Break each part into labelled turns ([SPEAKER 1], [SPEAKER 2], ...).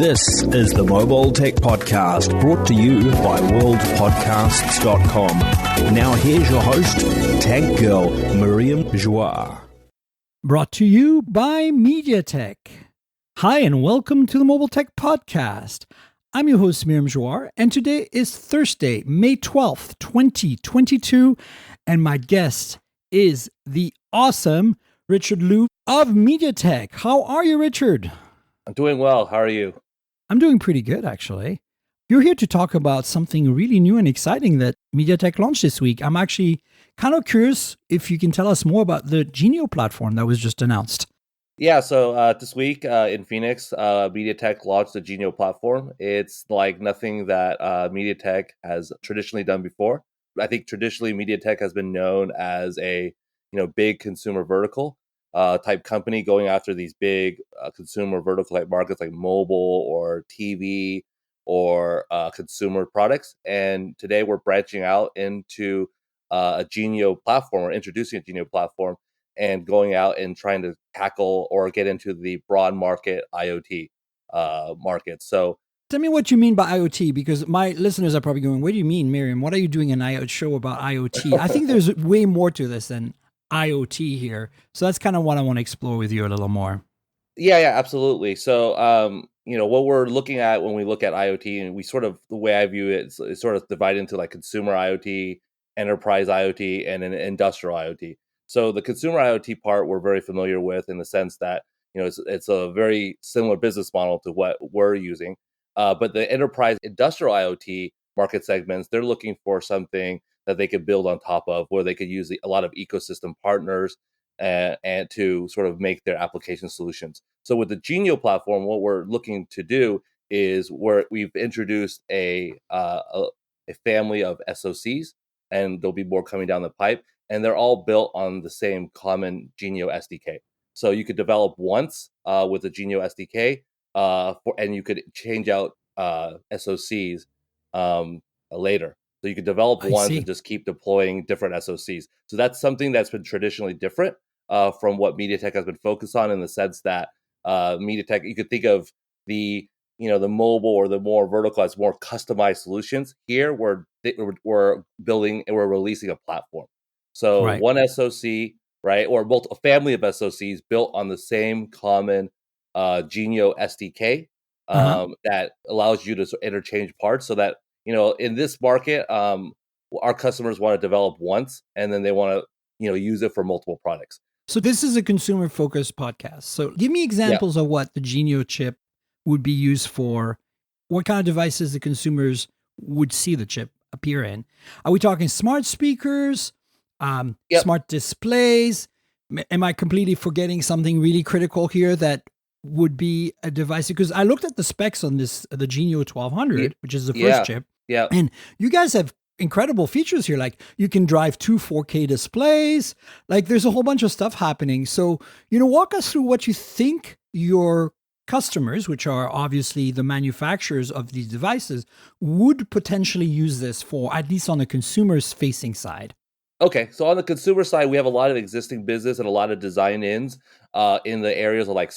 [SPEAKER 1] This is the Mobile Tech Podcast, brought to you by worldpodcasts.com. Now here's your host, Tech Girl, Miriam Joie.
[SPEAKER 2] Brought to you by MediaTek. Hi, and welcome to the Mobile Tech Podcast. I'm your host, Miriam Joie, and today is Thursday, May 12th, 2022, and my guest is the awesome Richard Liu of MediaTek. How are you, Richard?
[SPEAKER 3] I'm doing well. How are you?
[SPEAKER 2] I'm doing pretty good, actually. You're here to talk about something really new and exciting that MediaTek launched this week. I'm actually kind of curious if you can tell us more about the Genio platform that was just announced.
[SPEAKER 3] Yeah, so this week in Phoenix, MediaTek launched the Genio platform. It's like nothing that MediaTek has traditionally done before. I think traditionally MediaTek has been known as a big consumer vertical type company going after these big consumer vertical type markets like mobile or TV or consumer products. And today we're branching out into a Genio platform, or introducing a Genio platform, and going out and trying to tackle or get into the broad market IoT market. So
[SPEAKER 2] tell me what you mean by IoT, because my listeners are probably going, what do you mean, Miriam? What are you doing an IoT show about IoT? I think there's way more to this than IoT here. So that's kind of what I want to explore with you a little more.
[SPEAKER 3] Yeah, absolutely. So, what we're looking at when we look at IoT, and the way I view it is sort of divided into like consumer IoT, enterprise IoT, and an industrial IoT. So the consumer IoT part we're very familiar with in the sense that, it's a very similar business model to what we're using. But the enterprise industrial IoT market segments, they're looking for something that they could build on top of, where they could use a lot of ecosystem partners and to sort of make their application solutions. So with the Genio platform, what we're looking to do is we've introduced a family of SoCs, and there'll be more coming down the pipe, and they're all built on the same common Genio SDK. So you could develop once with the Genio SDK, and you could change out SoCs later. So you could develop once and just keep deploying different SoCs. So that's something that's been traditionally different from what MediaTek has been focused on, in the sense that MediaTek, you could think of the mobile or the more vertical as more customized solutions. Here we're building and we're releasing a platform. So one SoC, right, or a family of SoCs built on the same common Genio SDK that allows you to interchange parts, so that in this market, our customers want to develop once, and then they want to use it for multiple products.
[SPEAKER 2] So this is a consumer-focused podcast. So give me examples of what the Genio chip would be used for. What kind of devices the consumers would see the chip appear in? Are we talking smart speakers, smart displays? Am I completely forgetting something really critical here that would be a device? Because I looked at the specs on the Genio 1200, which is the first chip.
[SPEAKER 3] Yeah.
[SPEAKER 2] And you guys have incredible features here. Like you can drive two 4K displays. Like there's a whole bunch of stuff happening. So, walk us through what you think your customers, which are obviously the manufacturers of these devices, would potentially use this for, at least on the consumer's facing side.
[SPEAKER 3] Okay, so on the consumer side, we have a lot of existing business and a lot of design-ins in the areas of like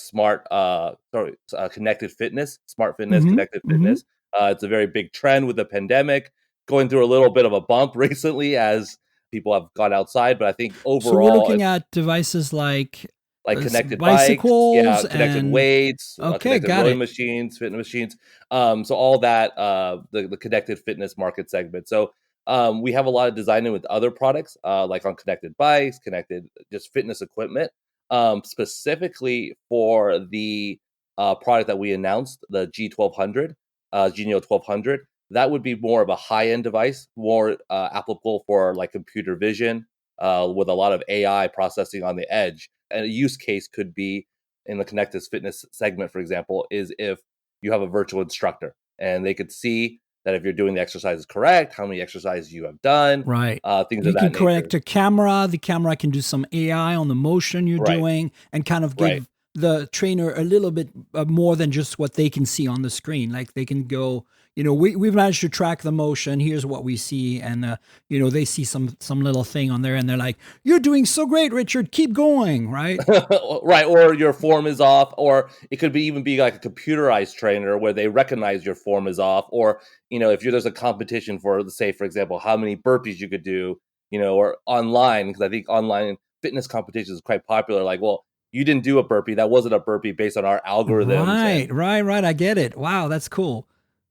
[SPEAKER 3] connected fitness, smart fitness, connected fitness. It's a very big trend with the pandemic, going through a little bit of a bump recently as people have gone outside. But I think overall,
[SPEAKER 2] so we're looking at devices like
[SPEAKER 3] connected
[SPEAKER 2] bicycles,
[SPEAKER 3] bikes, connected weights, connected rowing machines, fitness machines. So all that, the connected fitness market segment. So we have a lot of design in with other products, like on connected bikes, connected just fitness equipment, specifically for the product that we announced, the G1200, Genio 1200. That would be more of a high-end device, more applicable for like computer vision with a lot of AI processing on the edge. And a use case could be in the connected fitness segment, for example, is if you have a virtual instructor and they could see that if you're doing the exercises correct, how many exercises you have done, things of that nature.
[SPEAKER 2] You can correct a camera. The camera can do some AI on the motion you're doing and kind of give the trainer a little bit more than just what they can see on the screen. Like they can go, we've managed to track the motion. Here's what we see. And, they see some little thing on there and they're like, you're doing so great, Richard, keep going. Right.
[SPEAKER 3] Right. Or your form is off, or it could even be like a computerized trainer where they recognize your form is off. Or, if there's a competition for, let's say, for example, how many burpees you could do, or online, because I think online fitness competitions is quite popular. Like, well, you didn't do a burpee. That wasn't a burpee based on our algorithms.
[SPEAKER 2] Right. I get it. Wow, that's cool.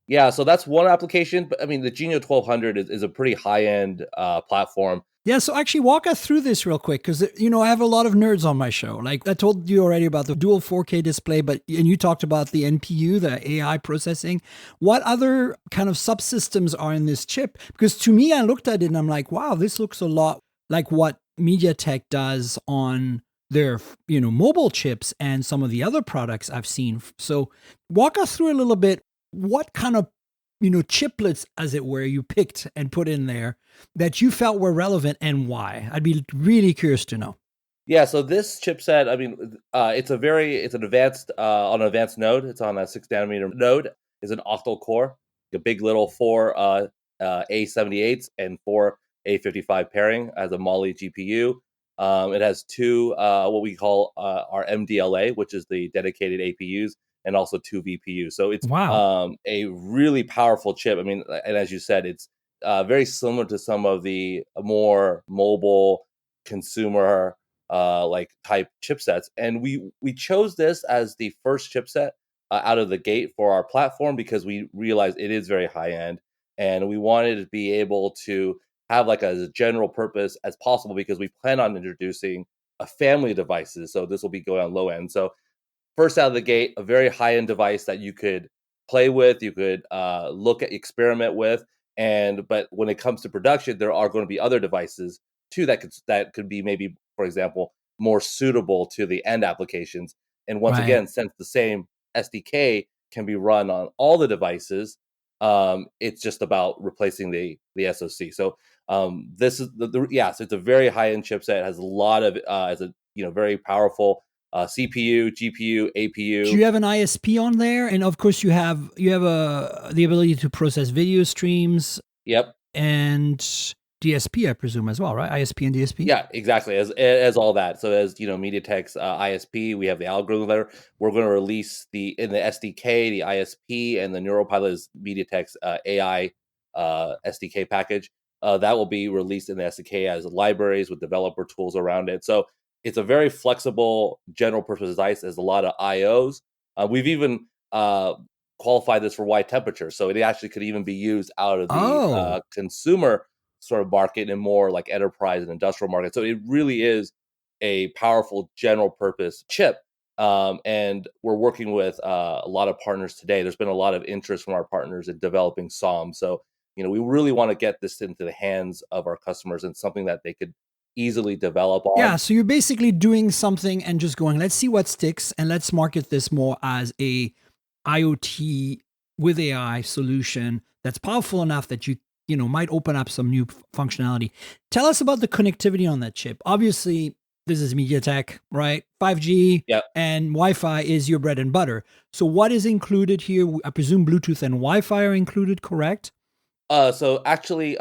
[SPEAKER 3] Yeah, so that's one application. But I mean, the Genio 1200 is a pretty high-end platform.
[SPEAKER 2] Yeah, so actually walk us through this real quick because, I have a lot of nerds on my show. Like I told you already about the dual 4K display, and you talked about the NPU, the AI processing. What other kind of subsystems are in this chip? Because to me, I looked at it and I'm like, wow, this looks a lot like what MediaTek does on their, mobile chips and some of the other products I've seen. So walk us through a little bit. What kind of chiplets, as it were, you picked and put in there that you felt were relevant and why? I'd be really curious to know.
[SPEAKER 3] Yeah, so this chipset, I mean, it's an advanced on an advanced node. It's on a 6 nanometer node. It's an octal core, a big little 4 A78s and 4 A55 pairing as a Mali GPU. It has two what we call our MDLA, which is the dedicated APUs, and also 2 VPUs. So it's a really powerful chip. I mean, and as you said, it's very similar to some of the more mobile consumer like type chipsets. And we chose this as the first chipset out of the gate for our platform because we realized it is very high end, and we wanted to be able to have like as a general purpose as possible because we plan on introducing a family of devices. So this will be going on low end. So first out of the gate, a very high end device that you could play with, you could look at, experiment with, but when it comes to production, there are going to be other devices too that could be maybe, for example, more suitable to the end applications. And once again, since the same SDK can be run on all the devices, it's just about replacing the SoC. So this is so it's a very high end chipset. It has a lot of as a very powerful CPU, GPU, APU.
[SPEAKER 2] Do you have an ISP on there? And of course, you have the ability to process video streams.
[SPEAKER 3] Yep.
[SPEAKER 2] And DSP, I presume, as well, right? ISP and DSP.
[SPEAKER 3] Yeah, exactly. As all that. So as MediaTek's ISP, we have the algorithm there. We're going to release in the SDK, the ISP, and the NeuroPilot is MediaTek's AI SDK package. That will be released in the SDK as libraries with developer tools around it. So it's a very flexible general purpose device. There's a lot of IOs. We've even qualified this for wide temperature. So it actually could even be used out of the consumer sort of market and more like enterprise and industrial market. So it really is a powerful general purpose chip. And we're working with a lot of partners today. There's been a lot of interest from our partners in developing SOM. So, we really want to get this into the hands of our customers and something that they could easily develop on.
[SPEAKER 2] Yeah, so you're basically doing something and just going, let's see what sticks and let's market this more as a IoT with AI solution that's powerful enough that you might open up some new functionality. Tell us about the connectivity on that chip. Obviously, this is MediaTek, right? 5G and Wi-Fi is your bread and butter. So what is included here? I presume Bluetooth and Wi-Fi are included, correct?
[SPEAKER 3] So actually,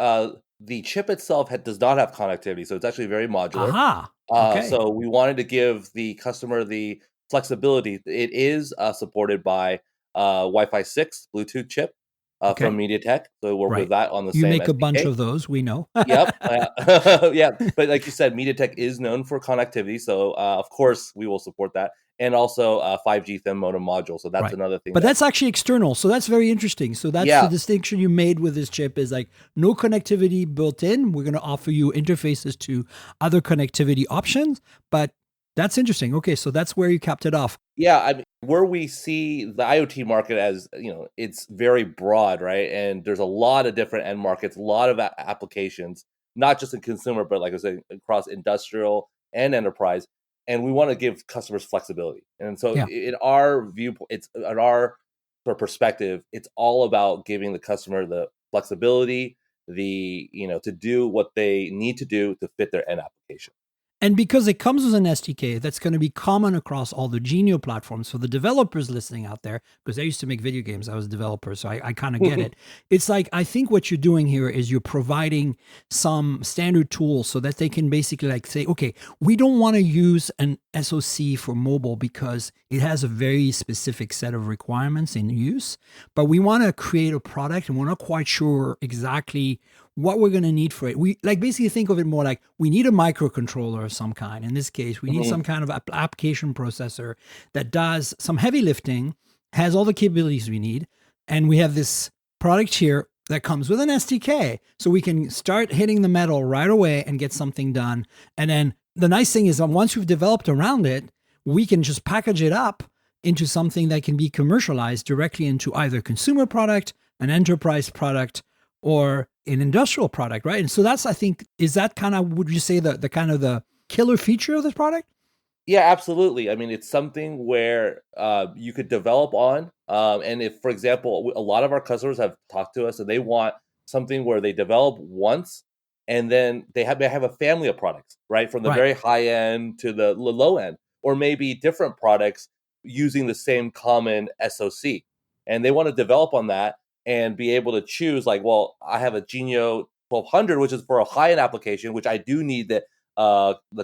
[SPEAKER 3] the chip itself does not have connectivity, so it's actually very modular.
[SPEAKER 2] Aha. Okay.
[SPEAKER 3] So we wanted to give the customer the flexibility. It is supported by Wi-Fi 6 Bluetooth chip from MediaTek. So we work with that on the same.
[SPEAKER 2] You make
[SPEAKER 3] SDK.
[SPEAKER 2] a bunch of those, we know.
[SPEAKER 3] Yep. Yeah. But like you said, MediaTek is known for connectivity. So of course we will support that. And also 5G thin modem module. So that's another thing.
[SPEAKER 2] But that's actually external. So that's very interesting. So that's the distinction you made with this chip is like no connectivity built in. We're going to offer you interfaces to other connectivity options. But that's interesting. Okay, so that's where you capped it off.
[SPEAKER 3] Yeah, I mean, where we see the IoT market as, it's very broad, right? And there's a lot of different end markets, a lot of applications, not just in consumer, but like I said, across industrial and enterprise. And we want to give customers flexibility. And so in our viewpoint, it's in our sort of perspective, it's all about giving the customer the flexibility, to do what they need to do to fit their end application.
[SPEAKER 2] And because it comes with an SDK that's going to be common across all the Genio platforms for the developers listening out there, because I used to make video games, I was a developer, so I kind of get it. It's like, I think what you're doing here is you're providing some standard tools so that they can basically like say, okay, we don't want to use an SoC for mobile because it has a very specific set of requirements in use, but we want to create a product and we're not quite sure exactly what we're going to need for it. We like basically think of it more like we need a microcontroller of some kind. In this case, we need some kind of application processor that does some heavy lifting, has all the capabilities we need. And we have this product here that comes with an SDK. So we can start hitting the metal right away and get something done. And then the nice thing is that once we've developed around it, we can just package it up into something that can be commercialized directly into either consumer product, an enterprise product, or an industrial product, right? And so that's, I think, is that kind of, would you say the kind of the killer feature of this product?
[SPEAKER 3] Yeah, absolutely. I mean, it's something where you could develop on. And if, for example, a lot of our customers have talked to us and they want something where they develop once and then they have a family of products, right? From the very high end to the low end, or maybe different products using the same common SoC. And they want to develop on that and be able to choose like, well, I have a Genio 1200, which is for a high-end application, which I do need the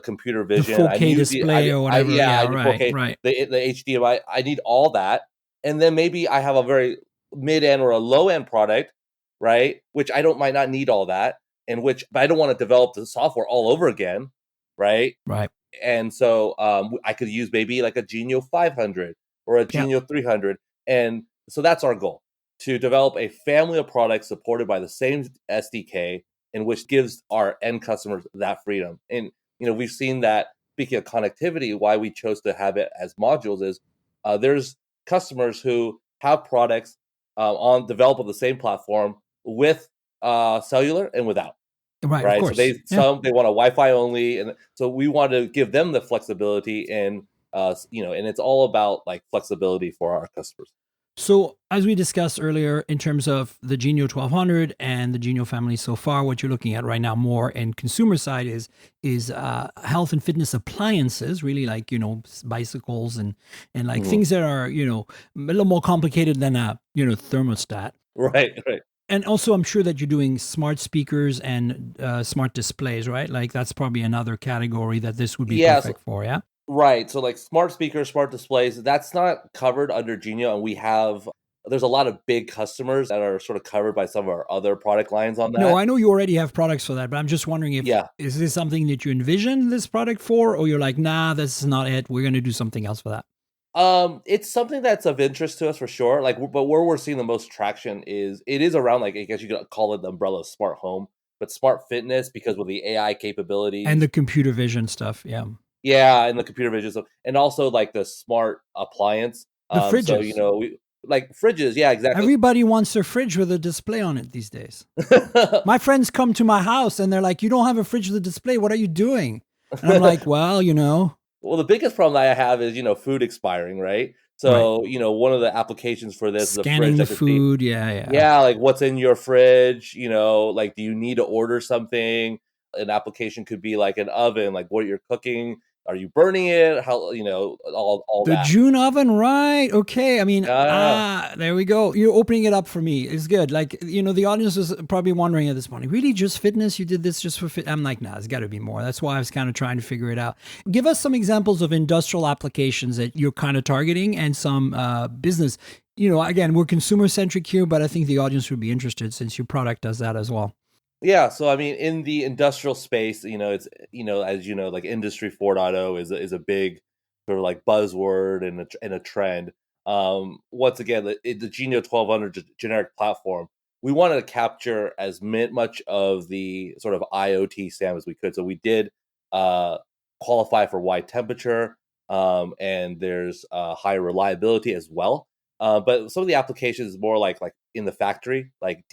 [SPEAKER 3] computer vision.
[SPEAKER 2] The 4K display or whatever.
[SPEAKER 3] I need 4K,
[SPEAKER 2] right.
[SPEAKER 3] The HDMI. I need all that. And then maybe I have a very mid-end or a low-end product, right? Which might not need all that, but I don't want to develop the software all over again, right?
[SPEAKER 2] Right.
[SPEAKER 3] And so I could use maybe like a Genio 500 or a Genio 300. And so that's our goal, to develop a family of products supported by the same SDK, in which gives our end customers that freedom. And, we've seen that, speaking of connectivity, why we chose to have it as modules is there's customers who have products developed on the same platform with cellular and without.
[SPEAKER 2] Right. Of course.
[SPEAKER 3] So they want a Wi-Fi only. And so we want to give them the flexibility and it's all about like flexibility for our customers.
[SPEAKER 2] So as we discussed earlier, in terms of the Genio 1200 and the Genio family so far, what you're looking at right now more in consumer side is health and fitness appliances, really like, bicycles and like things that are, a little more complicated than a, thermostat.
[SPEAKER 3] Right.
[SPEAKER 2] And also, I'm sure that you're doing smart speakers and smart displays, right? Like that's probably another category that this would be perfect for, yeah?
[SPEAKER 3] Right. So like smart speakers, smart displays, that's not covered under Genio. And there's a lot of big customers that are sort of covered by some of our other product lines on that.
[SPEAKER 2] No, I know you already have products for that, but I'm just wondering is this something that you envision this product for, or you're like, nah, this is not it. We're going to do something else for that.
[SPEAKER 3] It's something that's of interest to us for sure. Like, but where we're seeing the most traction is around, like, I guess you could call it the umbrella of smart home, but smart fitness, because with the AI capabilities
[SPEAKER 2] and the computer vision stuff.
[SPEAKER 3] Yeah, and the computer vision stuff, and also like the smart appliance.
[SPEAKER 2] The fridges.
[SPEAKER 3] So, like fridges. Yeah, exactly.
[SPEAKER 2] Everybody wants their fridge with a display on it these days. My friends come to my house and they're like, "You don't have a fridge with a display. What are you doing?" And I'm like, "Well,
[SPEAKER 3] Well, the biggest problem I have is, food expiring, right? So, one of the applications for this
[SPEAKER 2] scanning
[SPEAKER 3] is a
[SPEAKER 2] the
[SPEAKER 3] fridge.
[SPEAKER 2] food, yeah.
[SPEAKER 3] Yeah, like what's in your fridge, like do you need to order something? An application could be like an oven, like what you're cooking. Are you burning it? How, all
[SPEAKER 2] the
[SPEAKER 3] that.
[SPEAKER 2] June oven, right? Okay. I mean, there we go. You're opening it up for me. It's good. Like, the audience is probably wondering at this point, really just fitness? You did this just for fit? I'm like, nah, it's got to be more. That's why I was kind of trying to figure it out. Give us some examples of industrial applications that you're kind of targeting and some business. Again, we're consumer centric here, but I think the audience would be interested since your product does that as well.
[SPEAKER 3] Yeah, so I mean, in the industrial space, it's as like Industry 4.0 is a big sort of like buzzword and a trend. Once again, the Genio 1200 generic platform, we wanted to capture as much of the sort of IoT SAM as we could. So we did qualify for wide temperature, and there's high reliability as well. But some of the applications is more like in the factory, like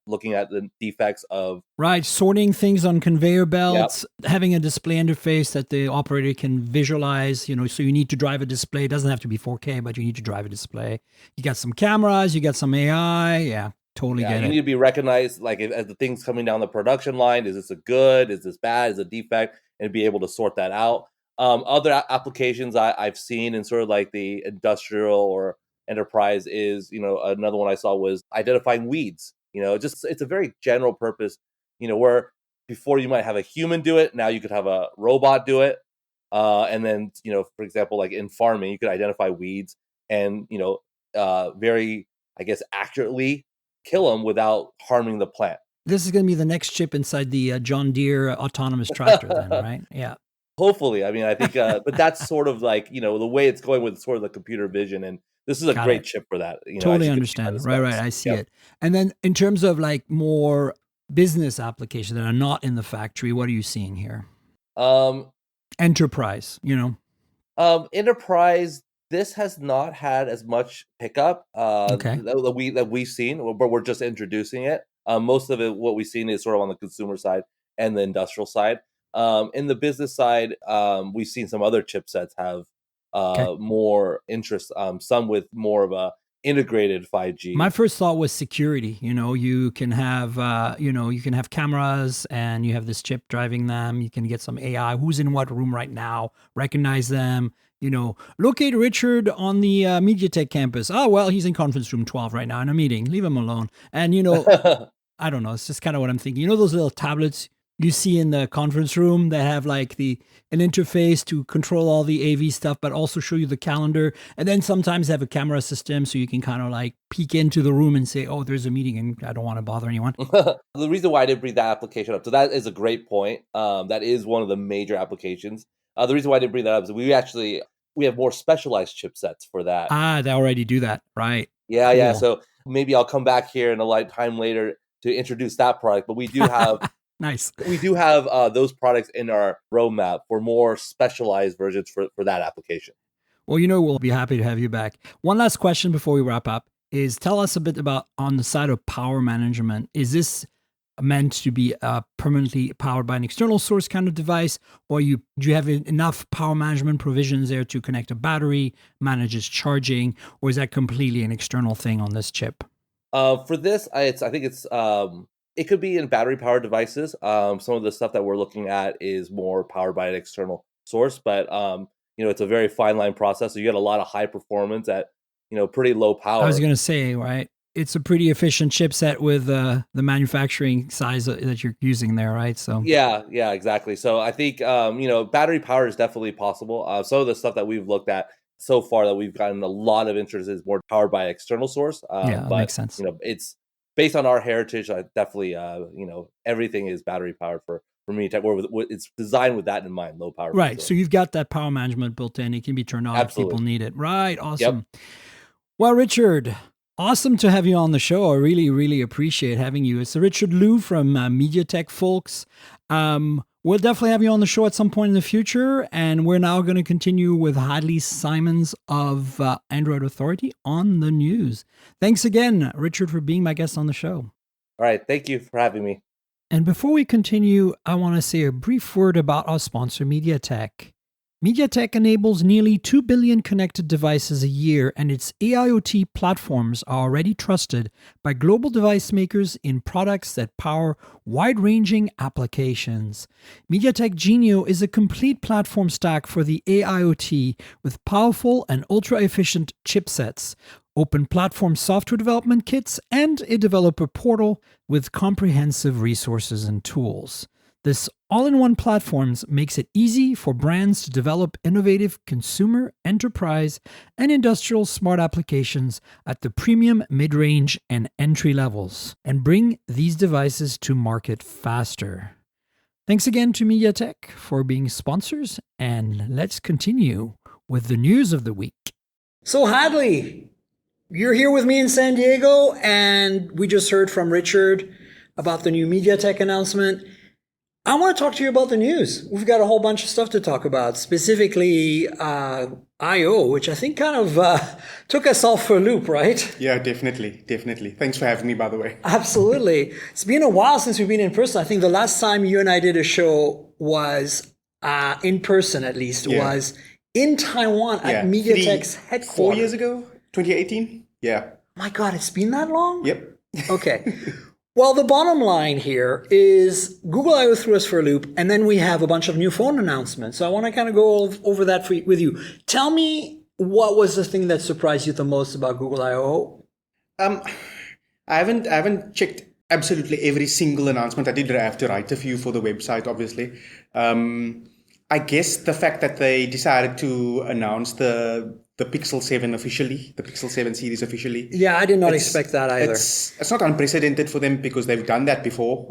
[SPEAKER 3] looking at the defects of...
[SPEAKER 2] Right, sorting things on conveyor belts, having a display interface that the operator can visualize, so you need to drive a display. It doesn't have to be 4K, but you need to drive a display. You got some cameras, you got some AI, totally get it.
[SPEAKER 3] You need to be recognized, like as the thing's coming down the production line, is this a good, is this bad, is it a defect? and be able to sort that out. Other applications I've seen in sort of like the industrial or enterprise is, another one I saw was identifying weeds. It's a very general purpose, where before you might have a human do it, now you could have a robot do it. And then, for example, like in farming, you could identify weeds and, very, I guess, accurately kill them without harming the plant.
[SPEAKER 2] This is going to be the next chip inside the John Deere autonomous tractor then, right? Yeah.
[SPEAKER 3] Hopefully. I mean, I think, but that's sort of like, the way it's going with sort of the computer vision. And this is a great chip for that.
[SPEAKER 2] Totally understand. Right. I see it. And then in terms of like more business applications that are not in the factory, what are you seeing here? Enterprise,
[SPEAKER 3] Enterprise, this has not had as much pickup that we've seen, but we're just introducing it. Most of it, what we've seen is sort of on the consumer side and the industrial side. In the business side, we've seen some other chipsets have more interest, some with more of a integrated 5G.
[SPEAKER 2] My first thought was security. You can have cameras and you have this chip driving them. You can get some AI. Who's in what room right now? Recognize them. Locate Richard on the MediaTek campus. Oh, well, he's in conference room 12 right now in a meeting. Leave him alone. And, I don't know. It's just kind of what I'm thinking. Those little tablets you see in the conference room that have like an interface to control all the AV stuff, but also show you the calendar. And then sometimes have a camera system so you can kind of like peek into the room and say, oh, there's a meeting and I don't want to bother anyone.
[SPEAKER 3] The reason why I didn't bring that application up, so that is a great point. That is one of the major applications. The reason why I didn't bring that up is we have more specialized chipsets for that.
[SPEAKER 2] They already do that, right?
[SPEAKER 3] Yeah, cool. Yeah. So maybe I'll come back here in a light time later to introduce that product. But we do have
[SPEAKER 2] nice.
[SPEAKER 3] We do have those products in our roadmap for more specialized versions for that application.
[SPEAKER 2] Well, we'll be happy to have you back. One last question before we wrap up is tell us a bit about on the side of power management. Is this meant to be permanently powered by an external source kind of device, or do you have enough power management provisions there to connect a battery, manage its charging, or is that completely an external thing on this chip?
[SPEAKER 3] For this, I think it could be in battery powered devices. Some of the stuff that we're looking at is more powered by an external source, but it's a very fine line process. So you get a lot of high performance at pretty low power.
[SPEAKER 2] I was going to say, right? It's a pretty efficient chipset with the manufacturing size that you're using there, right? So
[SPEAKER 3] yeah, exactly. So I think battery power is definitely possible. Some of the stuff that we've looked at so far that we've gotten a lot of interest is more powered by external source.
[SPEAKER 2] That makes sense.
[SPEAKER 3] It's based on our heritage. I definitely everything is battery powered for MediaTek. It's designed with that in mind, low power.
[SPEAKER 2] Right. So you've got that power management built in. It can be turned on if people need it. Right. Awesome. Yep. Well, Richard, awesome to have you on the show. I really, really appreciate having you. It's Richard Liu from MediaTek, folks. We'll definitely have you on the show at some point in the future. And we're now going to continue with Hadley Simons of Android Authority on the news. Thanks again, Richard, for being my guest on the show.
[SPEAKER 3] All right. Thank you for having me.
[SPEAKER 2] And before we continue, I want to say a brief word about our sponsor, MediaTek. MediaTek enables nearly 2 billion connected devices a year, and its AIoT platforms are already trusted by global device makers in products that power wide-ranging applications. MediaTek Genio is a complete platform stack for the AIoT with powerful and ultra-efficient chipsets, open platform software development kits, and a developer portal with comprehensive resources and tools. This all-in-one platform makes it easy for brands to develop innovative consumer, enterprise, and industrial smart applications at the premium, mid-range, and entry levels, and bring these devices to market faster. Thanks again to MediaTek for being sponsors, and let's continue with the news of the week. So Hadley, you're here with me in San Diego, and we just heard from Richard about the new MediaTek announcement. I want to talk to you about the news. We've got a whole bunch of stuff to talk about, specifically I/O, which I think kind of took us all for a loop, right?
[SPEAKER 4] Yeah, definitely. Thanks for having me, by the way.
[SPEAKER 2] Absolutely. It's been a while since we've been in person. I think the last time you and I did a show was in person, at least, was in Taiwan at MediaTek's headquarters.
[SPEAKER 4] 4 years ago, 2018? Yeah.
[SPEAKER 2] My God, it's been that long?
[SPEAKER 4] Yep.
[SPEAKER 2] Okay. Well, the bottom line here is Google I/O threw us for a loop, and then we have a bunch of new phone announcements. So I want to kind of go over that with you. Tell me, what was the thing that surprised you the most about Google I/O?
[SPEAKER 4] I haven't checked absolutely every single announcement. I did have to write a few for the website, obviously. I guess the fact that they decided to announce the Pixel 7 officially, the Pixel 7 series officially.
[SPEAKER 2] Yeah, I did not expect that either.
[SPEAKER 4] It's not unprecedented for them because they've done that before,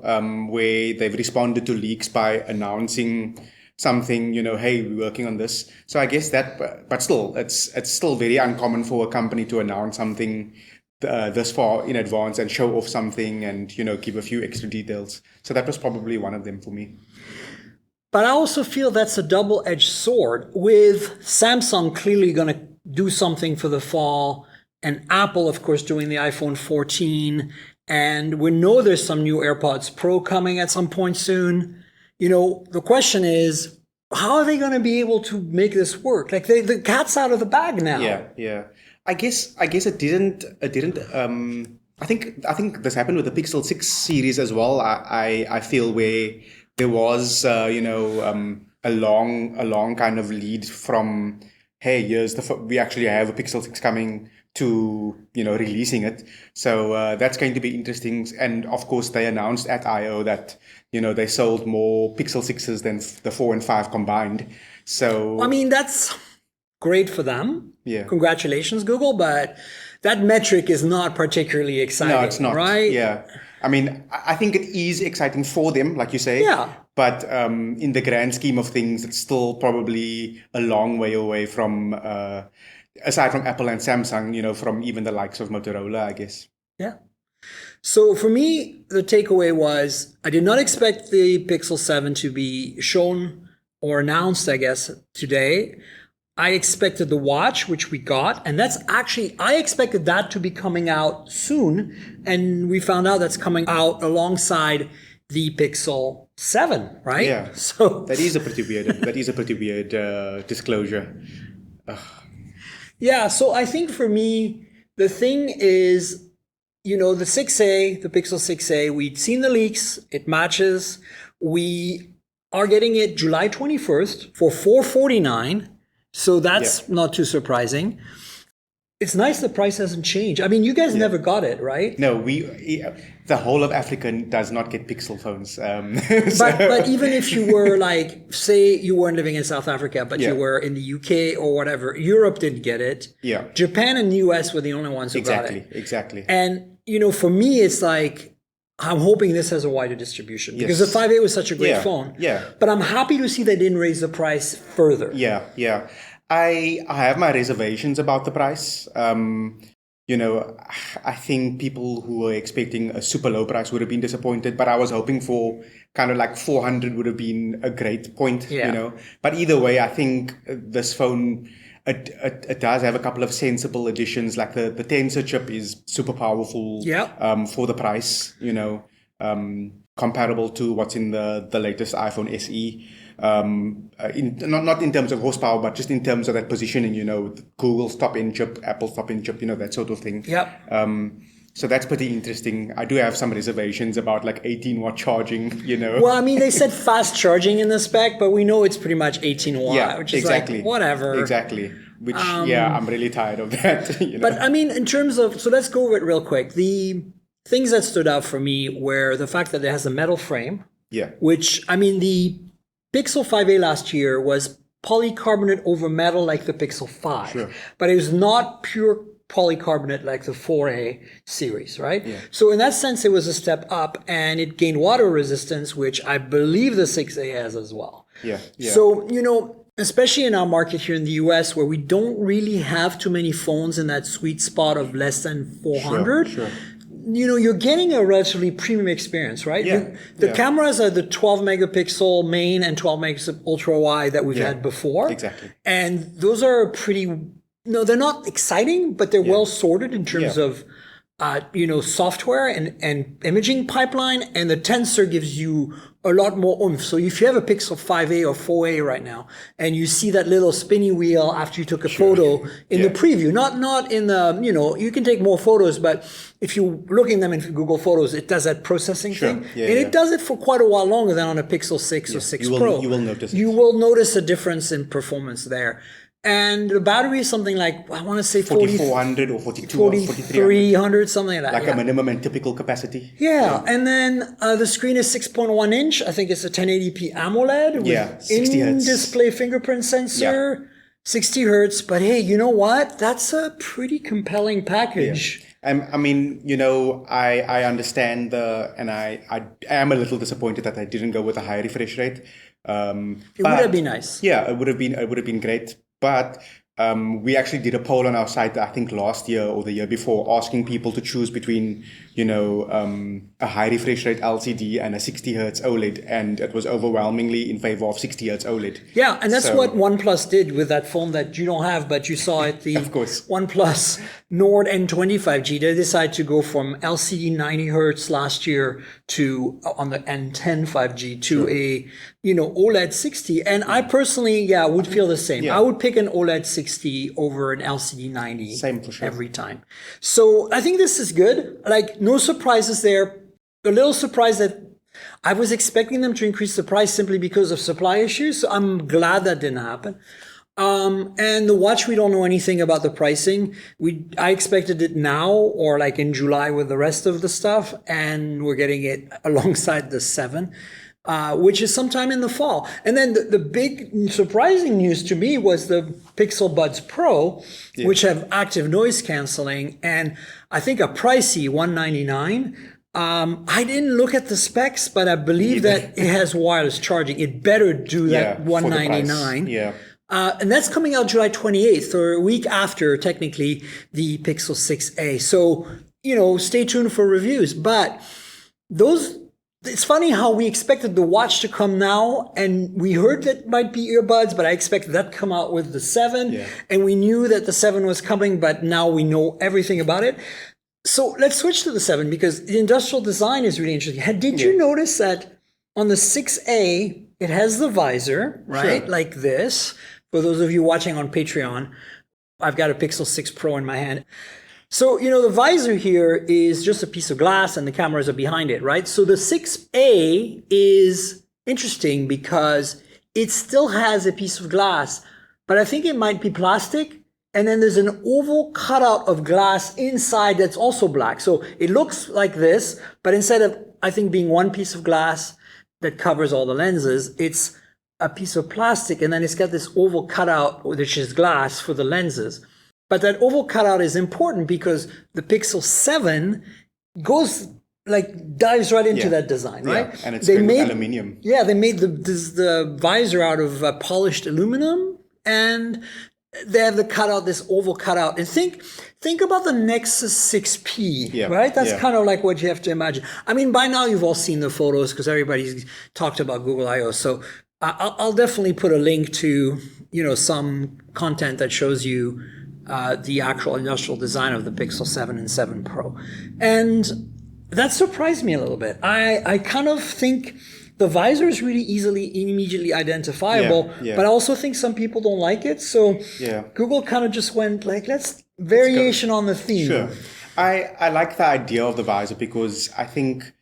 [SPEAKER 4] where they've responded to leaks by announcing something, hey, we're working on this. So I guess that, but still, it's still very uncommon for a company to announce something this far in advance and show off something and, give a few extra details. So that was probably one of them for me.
[SPEAKER 2] But I also feel that's a double-edged sword, with Samsung clearly going to do something for the fall, and Apple, of course, doing the iPhone 14. And we know there's some new AirPods Pro coming at some point soon. The question is, how are they going to be able to make this work? Like the cat's out of the bag now.
[SPEAKER 4] Yeah. I guess it didn't. I think this happened with the Pixel 6 series as well. I feel where there was, a long kind of lead from, hey, we actually have a Pixel 6 coming to, releasing it. So that's going to be interesting. And of course, they announced at I/O that, they sold more Pixel 6s than the 4 and 5 combined. So
[SPEAKER 2] I mean, that's great for them.
[SPEAKER 4] Yeah.
[SPEAKER 2] Congratulations, Google. But that metric is not particularly exciting.
[SPEAKER 4] No, it's not.
[SPEAKER 2] Right?
[SPEAKER 4] Yeah. I mean, I think it is exciting for them, like you say.
[SPEAKER 2] Yeah.
[SPEAKER 4] But in the grand scheme of things, it's still probably a long way away from, aside from Apple and Samsung, from even the likes of Motorola, I guess.
[SPEAKER 2] Yeah. So for me, the takeaway was I did not expect the Pixel 7 to be shown or announced, I guess, today. I expected the watch, which we got, and I expected that to be coming out soon, and we found out that's coming out alongside the Pixel 7, right?
[SPEAKER 4] Yeah.
[SPEAKER 2] So
[SPEAKER 4] that is a pretty weird disclosure.
[SPEAKER 2] Yeah, so I think for me, the thing is, the 6A, the Pixel 6A, we'd seen the leaks, it matches. We are getting it July 21st for $449. So that's not too surprising. It's nice the price hasn't changed. I mean, you guys never got it, right?
[SPEAKER 4] No, the whole of Africa does not get Pixel phones.
[SPEAKER 2] But even if you were say you weren't living in South Africa, but you were in the UK or whatever, Europe didn't get it.
[SPEAKER 4] Yeah.
[SPEAKER 2] Japan and the US were the only ones who got it.
[SPEAKER 4] Exactly.
[SPEAKER 2] And, for me, it's I'm hoping this has a wider distribution because the 5A was such a great phone.
[SPEAKER 4] Yeah.
[SPEAKER 2] But I'm happy to see they didn't raise the price further.
[SPEAKER 4] Yeah. I have my reservations about the price. I think people who were expecting a super low price would have been disappointed, but I was hoping for kind of 400 would have been a great point, But either way, I think this phone, it does have a couple of sensible additions. Like the Tensor chip is super powerful for the price, comparable to what's in the latest iPhone SE. Not in terms of horsepower, but just in terms of that positioning, Google's top-end chip, Apple's top-end chip, that sort of thing.
[SPEAKER 2] Yep.
[SPEAKER 4] So that's pretty interesting. I do have some reservations about 18-watt charging,
[SPEAKER 2] Well, I mean, they said fast charging in the spec, but we know it's pretty much 18 watt, which is
[SPEAKER 4] exactly.
[SPEAKER 2] Whatever.
[SPEAKER 4] Exactly. Which, I'm really tired of that.
[SPEAKER 2] But I mean, in terms of, so let's go over it real quick. The things that stood out for me were the fact that it has a metal frame.
[SPEAKER 4] Yeah.
[SPEAKER 2] Which, I mean, the Pixel 5a last year was polycarbonate over metal like the Pixel 5.
[SPEAKER 4] Sure.
[SPEAKER 2] But it was not pure polycarbonate like the 4A series, right?
[SPEAKER 4] Yeah.
[SPEAKER 2] So in that sense, it was a step up, and it gained water resistance, which I believe the 6A has as well.
[SPEAKER 4] Yeah.
[SPEAKER 2] So, especially in our market here in the US, where we don't really have too many phones in that sweet spot of less than 400,
[SPEAKER 4] Sure.
[SPEAKER 2] You're getting a relatively premium experience, right? The cameras are the 12 megapixel main and 12 megapixel ultra wide that we've had before.
[SPEAKER 4] Exactly.
[SPEAKER 2] And those are pretty, they're not exciting, but they're well sorted in terms of software and imaging pipeline, and the tensor gives you a lot more oomph. So if you have a Pixel 5a or 4a right now, and you see that little spinny wheel after you took a photo in the preview, not in the, you can take more photos, but if you look in them in Google Photos, it does that processing thing. Yeah, and it does it for quite a while longer than on a Pixel 6 or 6 Pro.
[SPEAKER 4] You will notice it.
[SPEAKER 2] You will notice a difference in performance there. And the battery is something like, I want to say
[SPEAKER 4] 4,400 or 4,300,
[SPEAKER 2] something like that.
[SPEAKER 4] Like a minimum and typical capacity.
[SPEAKER 2] Yeah. And then the screen is 6.1 inch. I think it's a 1080p AMOLED with
[SPEAKER 4] 60 hertz.
[SPEAKER 2] in-display fingerprint sensor, 60 hertz. But hey, you know what? That's a pretty compelling package.
[SPEAKER 4] Yeah. I mean, I understand and I am a little disappointed that I didn't go with a high refresh rate.
[SPEAKER 2] It would have been nice.
[SPEAKER 4] Yeah, it would have been great. But we actually did a poll on our site, I think last year or the year before, asking people to choose between, a high refresh rate LCD and a 60 hertz OLED, and it was overwhelmingly in favor of 60 hertz OLED.
[SPEAKER 2] Yeah, and that's what OnePlus did with that phone that you don't have, but you saw at the OnePlus Nord N25G. They decided to go from LCD 90 hertz last year to on the N10 5G to a OLED 60. And I personally, would feel the same. I would pick an OLED 60 over an LCD 90
[SPEAKER 4] Same for sure.
[SPEAKER 2] every time. So I think this is good. Like, no surprises there. A little surprised that I was expecting them to increase the price simply because of supply issues. So I'm glad that didn't happen. And the watch, we don't know anything about the pricing. I expected it now or like in July with the rest of the stuff, and we're getting it alongside the 7, which is sometime in the fall. And then the big surprising news to me was the Pixel Buds Pro, which have active noise canceling, and I think a pricey $199. I didn't look at the specs, but I believe that it has wireless charging. It better do that $199.
[SPEAKER 4] Yeah.
[SPEAKER 2] And that's coming out July 28th, or a week after, technically, the Pixel 6a. So, stay tuned for reviews. But it's funny how we expected the watch to come now, and we heard that it might be earbuds, but I expected that to come out with the 7. And we knew that the 7 was coming, but now we know everything about it. So let's switch to the 7, because the industrial design is really interesting. Did you notice that on the 6A, it has the visor, right?
[SPEAKER 4] Sure.
[SPEAKER 2] Like this. For those of you watching on Patreon, I've got a Pixel 6 Pro in my hand. So, the visor here is just a piece of glass and the cameras are behind it, right? So the 6A is interesting because it still has a piece of glass, but I think it might be plastic. And then there's an oval cutout of glass inside that's also black. So it looks like this, but instead of, I think, being one piece of glass that covers all the lenses, it's a piece of plastic, and then it's got this oval cutout, which is glass for the lenses. But that oval cutout is important because the Pixel 7 dives right into that design, right?
[SPEAKER 4] Yeah, and it's aluminum.
[SPEAKER 2] Yeah, they made the visor out of polished aluminum, and they have the cutout, this oval cutout. And think about the Nexus 6P, right? That's kind of like what you have to imagine. I mean, by now you've all seen the photos because everybody's talked about Google I/O. So I'll definitely put a link to, some content that shows you the actual industrial design of the Pixel 7 and 7 Pro. And that surprised me a little bit. I kind of think the visor is really immediately identifiable, but I also think some people don't like it. So Google kind of just went let's variation on the theme.
[SPEAKER 4] Sure. I like the idea of the visor because I think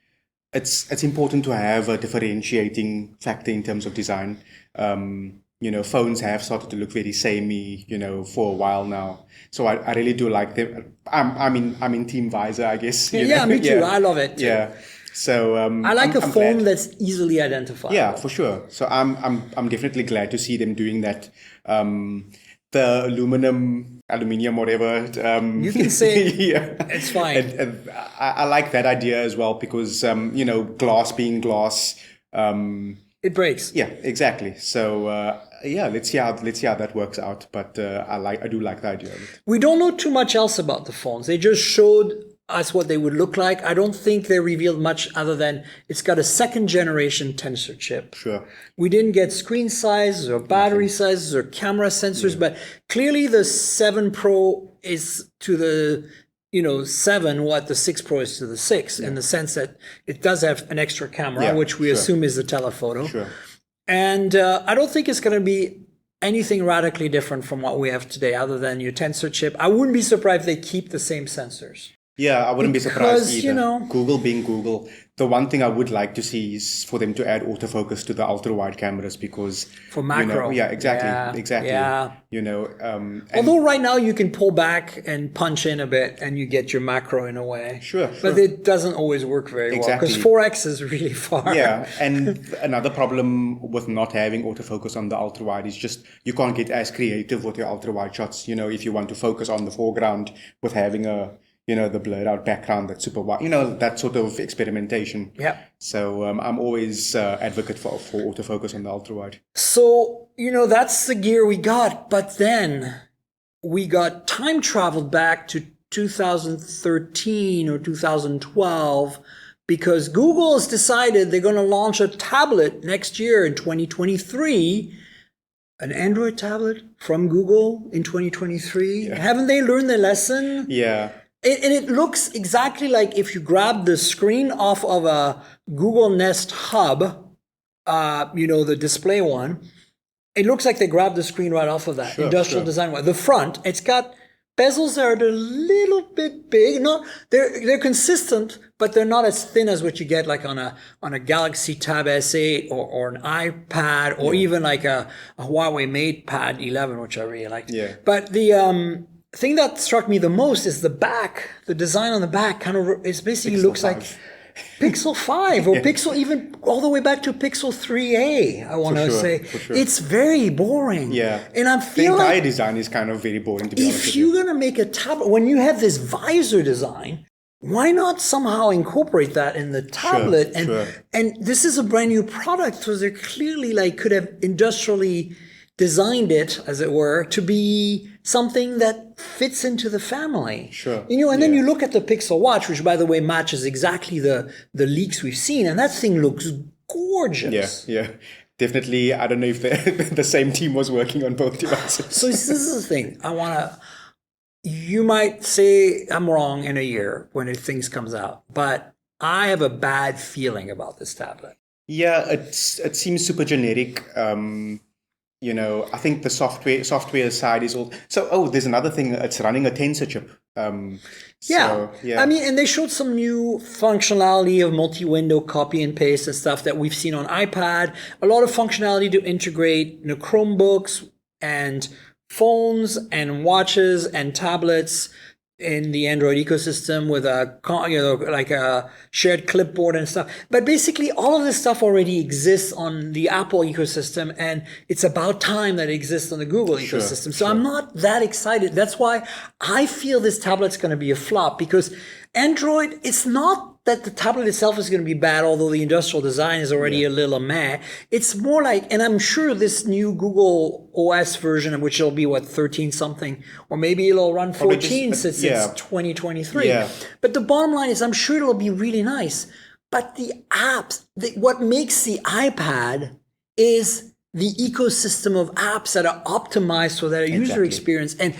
[SPEAKER 4] it's important to have a differentiating factor in terms of design. Phones have started to look very samey, for a while now. So I really do like them. I'm in team visor, I guess.
[SPEAKER 2] Yeah, me too. I love it too.
[SPEAKER 4] Yeah. So
[SPEAKER 2] I like a phone that's easily identifiable.
[SPEAKER 4] Yeah, for sure. So I'm definitely glad to see them doing that. The aluminium, whatever.
[SPEAKER 2] You can say it's fine.
[SPEAKER 4] And I like that idea as well because glass being glass.
[SPEAKER 2] It breaks.
[SPEAKER 4] Yeah, exactly. So let's see how that works out. But I do like the idea of it.
[SPEAKER 2] We don't know too much else about the phones. They just showed us what they would look like. I don't think they revealed much other than it's got a 2nd generation tensor chip.
[SPEAKER 4] Sure.
[SPEAKER 2] We didn't get screen sizes or battery sizes or camera sensors, but clearly the 7 Pro is to the 7 what the 6 Pro is to the 6 in the sense that it does have an extra camera, which we assume is the telephoto.
[SPEAKER 4] Sure.
[SPEAKER 2] And I don't think it's going to be anything radically different from what we have today other than your tensor chip. I wouldn't be surprised if they keep the same sensors.
[SPEAKER 4] Yeah, I wouldn't be surprised either.
[SPEAKER 2] You know,
[SPEAKER 4] Google being Google, the one thing I would like to see is for them to add autofocus to the ultra-wide cameras because...
[SPEAKER 2] For macro.
[SPEAKER 4] Exactly.
[SPEAKER 2] Yeah.
[SPEAKER 4] Although
[SPEAKER 2] right now you can pull back and punch in a bit and you get your macro in a way.
[SPEAKER 4] Sure.
[SPEAKER 2] But it doesn't always work very well because 4X is really far.
[SPEAKER 4] Yeah, and another problem with not having autofocus on the ultra-wide is just you can't get as creative with your ultra-wide shots. If you want to focus on the foreground with having the blurred out background that's super wide, that sort of experimentation.
[SPEAKER 2] Yeah.
[SPEAKER 4] So I'm always advocate for autofocus on the ultra wide.
[SPEAKER 2] So, that's the gear we got. But then we got time traveled back to 2013 or 2012 because Google has decided they're going to launch a tablet next year in 2023. An Android tablet from Google in 2023. Yeah. Haven't they learned their lesson?
[SPEAKER 4] Yeah.
[SPEAKER 2] And it looks exactly like if you grab the screen off of a Google Nest Hub, the display one, it looks like they grabbed the screen right off of that industrial design one. The front, it's got bezels that are a little bit big. They're consistent, but they're not as thin as what you get like on a Galaxy Tab S8 or an iPad or even like a Huawei Mate Pad 11, which I really liked.
[SPEAKER 4] Yeah.
[SPEAKER 2] But the thing that struck me the most is the back. The design on the back kind of is basically looks like Pixel 5 or Pixel, even all the way back to Pixel 3a. I want to say it's very boring.
[SPEAKER 4] Yeah,
[SPEAKER 2] and I feel
[SPEAKER 4] the entire
[SPEAKER 2] like
[SPEAKER 4] design is kind of very boring. To be honest
[SPEAKER 2] if you're gonna make a tablet, when you have this visor design, why not somehow incorporate that in the tablet? And this is a brand new product, so they clearly could have industrially designed it, as it were, to be something that fits into the family.
[SPEAKER 4] Sure.
[SPEAKER 2] And then you look at the Pixel Watch, which by the way matches exactly the leaks we've seen, and that thing looks gorgeous.
[SPEAKER 4] Yeah. Definitely. I don't know if the same team was working on both devices.
[SPEAKER 2] So this is the thing. You might say I'm wrong in a year when things comes out, but I have a bad feeling about this tablet.
[SPEAKER 4] Yeah, it seems super generic. I think the software side is all. So, there's another thing. It's running a tensor chip. I
[SPEAKER 2] mean, and they showed some new functionality of multi-window copy and paste and stuff that we've seen on iPad. A lot of functionality to integrate Chromebooks and phones and watches and tablets in the Android ecosystem with like a shared clipboard and stuff. But basically all of this stuff already exists on the Apple ecosystem, and it's about time that it exists on the Google ecosystem. So I'm not that excited. That's why I feel this tablet's going to be a flop, because Android, it's not that the tablet itself is going to be bad, although the industrial design is already a little meh. It's more like, and I'm sure this new Google OS version, which will be 13 something, or maybe it'll run 14 since it's 2023. Yeah. But the bottom line is, I'm sure it'll be really nice. But the apps, what makes the iPad is the ecosystem of apps that are optimized for that user experience. And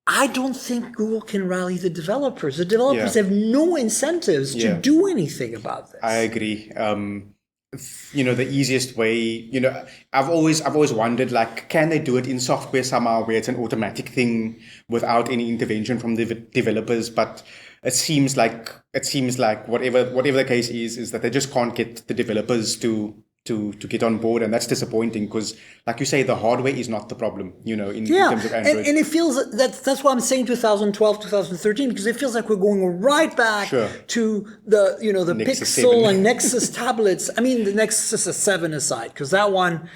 [SPEAKER 2] I don't think Google can rally the developers. The developers have no incentives to do anything about this.
[SPEAKER 4] I agree. The easiest way, I've always wondered, can they do it in software somehow where it's an automatic thing without any intervention from the developers? But it seems like whatever the case is that they just can't get the developers to get on board, and that's disappointing because, like you say, the hardware is not the problem, in terms of Android.
[SPEAKER 2] And it feels that's why I'm saying 2012, 2013, because it feels like we're going right back to the
[SPEAKER 4] Nexus
[SPEAKER 2] Pixel
[SPEAKER 4] 7.
[SPEAKER 2] and Nexus tablets. I mean, the Nexus 7 aside, because that one,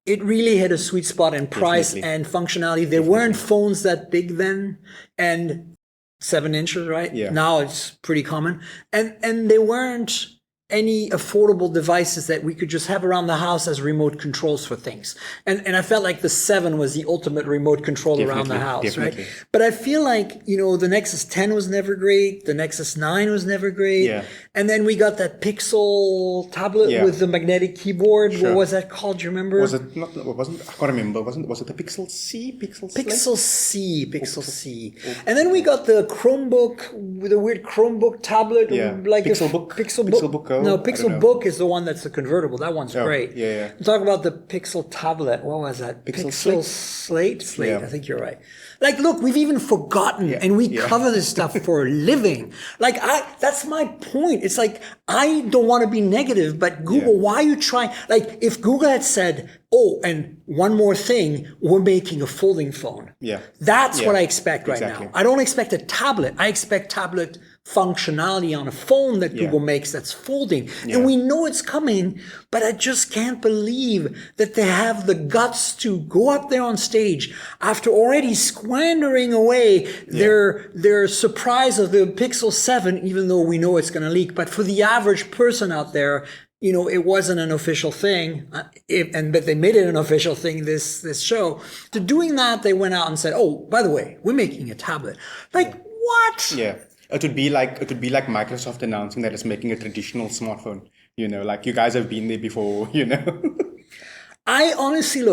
[SPEAKER 2] it really hit a sweet spot in price and functionality. There weren't phones that big then, and 7 inches, right?
[SPEAKER 4] Yeah.
[SPEAKER 2] Now it's pretty common, and they weren't any affordable devices that we could just have around the house as remote controls for things. And I felt like the 7 was the ultimate remote control around the house, right? But I feel like, the Nexus 10 was never great. The Nexus 9 was never great.
[SPEAKER 4] Yeah.
[SPEAKER 2] And then we got that Pixel tablet with the magnetic keyboard. Sure. What was that called? Do you remember?
[SPEAKER 4] Was it not, wasn't, I can't remember. Was it the Pixel C? Pixel C. And then we got the Chromebook, with a weird Chromebook tablet. Yeah.
[SPEAKER 2] Like
[SPEAKER 4] Pixel Book Go.
[SPEAKER 2] No, Pixel Book is the one that's the convertible. That one's great.
[SPEAKER 4] Yeah.
[SPEAKER 2] Talk about the Pixel tablet. What was that?
[SPEAKER 4] Pixel
[SPEAKER 2] Slate?
[SPEAKER 4] Yeah.
[SPEAKER 2] I think you're right. Like, look, we've even forgotten, and we cover this stuff for a living. Like, that's my point. It's like, I don't want to be negative, but Google, why are you trying? Like, if Google had said, oh, and one more thing, we're making a folding phone.
[SPEAKER 4] Yeah.
[SPEAKER 2] That's what I expect right now. I don't expect a tablet. I expect tablet functionality on a phone that Google makes that's folding. Yeah. And we know it's coming, but I just can't believe that they have the guts to go up there on stage after already squandering away their surprise of the Pixel 7, even though we know it's going to leak. But for the average person out there, it wasn't an official thing, but they made it an official thing this show. To doing that, they went out and said, "Oh, by the way, we're making a tablet." Like, what?
[SPEAKER 4] Yeah. It would be like Microsoft announcing that it's making a traditional smartphone. Like you guys have been there before.
[SPEAKER 2] I honestly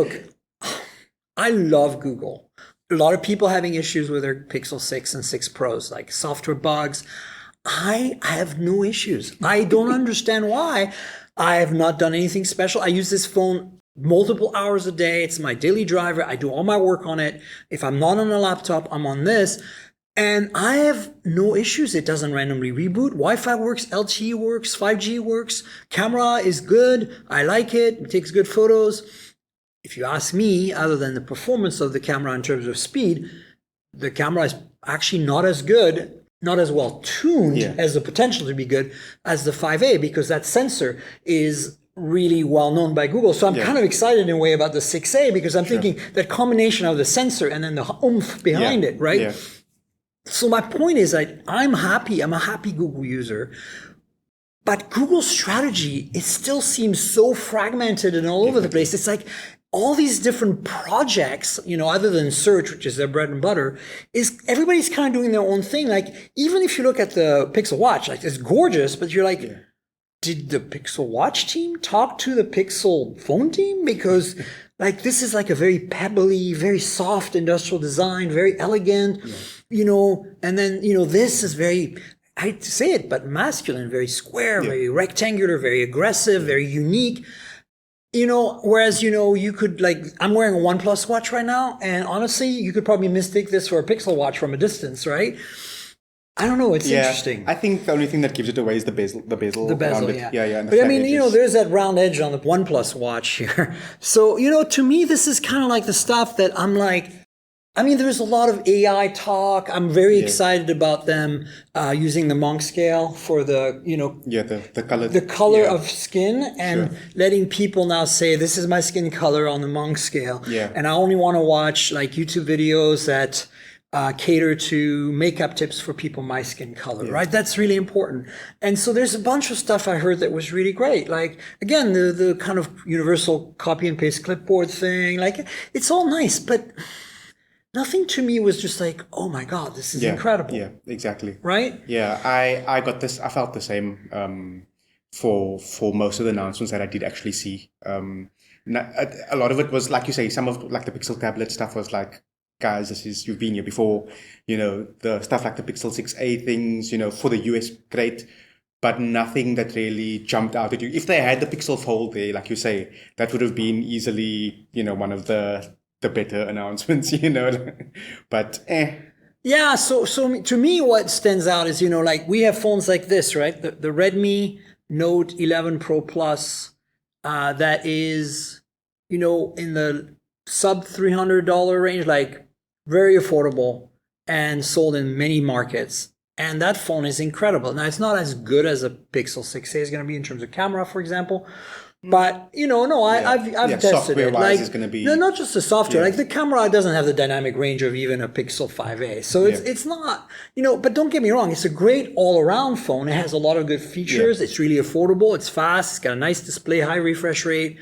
[SPEAKER 2] I love Google. A lot of people having issues with their Pixel 6 and 6 Pros, like software bugs. I have no issues. I don't understand why. I have not done anything special. I use this phone multiple hours a day. It's my daily driver. I do all my work on it. If I'm not on a laptop, I'm on this. And I have no issues. It doesn't randomly reboot. Wi-Fi works, LTE works, 5G works. Camera is good. I like it. It takes good photos. If you ask me, other than the performance of the camera in terms of speed, the camera is actually not as good, not as well tuned as the potential to be good as the 5A, because that sensor is really well known by Google. So I'm kind of excited in a way about the 6A, because I'm thinking that combination of the sensor and then the oomph behind it, right? Yeah. So my point is that I'm happy. I'm a happy Google user. But Google's strategy, it still seems so fragmented and all over the place. It's like all these different projects, other than search, which is their bread and butter, is everybody's kind of doing their own thing. Like, even if you look at the Pixel Watch, like, it's gorgeous, but you're like, did the Pixel Watch team talk to the Pixel phone team? Because like, this is like a very pebbly, very soft industrial design, very elegant, and then, this is very, I hate to say it, but masculine, very square, very rectangular, very aggressive, very unique. Whereas, you could I'm wearing a OnePlus watch right now, and honestly, you could probably mistake this for a Pixel watch from a distance, right? I don't know. It's interesting.
[SPEAKER 4] I think the only thing that gives it away is the bezel.
[SPEAKER 2] The bezel,
[SPEAKER 4] yeah.
[SPEAKER 2] But I mean, there's that round edge on the OnePlus watch here. So, to me, this is kind of like the stuff that I'm like, there's a lot of AI talk. I'm very excited about them using the Monk scale for the,
[SPEAKER 4] the color
[SPEAKER 2] of skin, and letting people now say, this is my skin color on the Monk scale.
[SPEAKER 4] Yeah.
[SPEAKER 2] And I only want to watch YouTube videos that cater to makeup tips for people my skin color, right? That's really important. And so there's a bunch of stuff I heard that was really great. Like, again, the kind of universal copy and paste clipboard thing, like, it's all nice, but nothing to me was just like, oh my God, this is incredible.
[SPEAKER 4] Yeah, exactly.
[SPEAKER 2] Right?
[SPEAKER 4] Yeah, I got this, I felt the same for most of the announcements that I did actually see. A lot of it was, like you say, some of the Pixel tablet stuff was like, guys, you've been here before, the stuff like the Pixel 6a things, for the US, great, but nothing that really jumped out at you. If they had the Pixel Fold there, like you say, that would have been easily, one of the better announcements, but
[SPEAKER 2] Yeah, so to me, what stands out is, we have phones like this, right? The Redmi Note 11 Pro Plus, that is, in the sub $300 range, like, very affordable and sold in many markets. And that phone is incredible. Now, it's not as good as a Pixel 6a is going to be in terms of camera, for example, But I've tested it.
[SPEAKER 4] Software-wise, it's going to be
[SPEAKER 2] not just the software. Like the camera doesn't have the dynamic range of even a Pixel 5a, so it's not But don't get me wrong, it's a great all-around phone. It has a lot of good features. It's really affordable. It's fast. It's got a nice display, high refresh rate,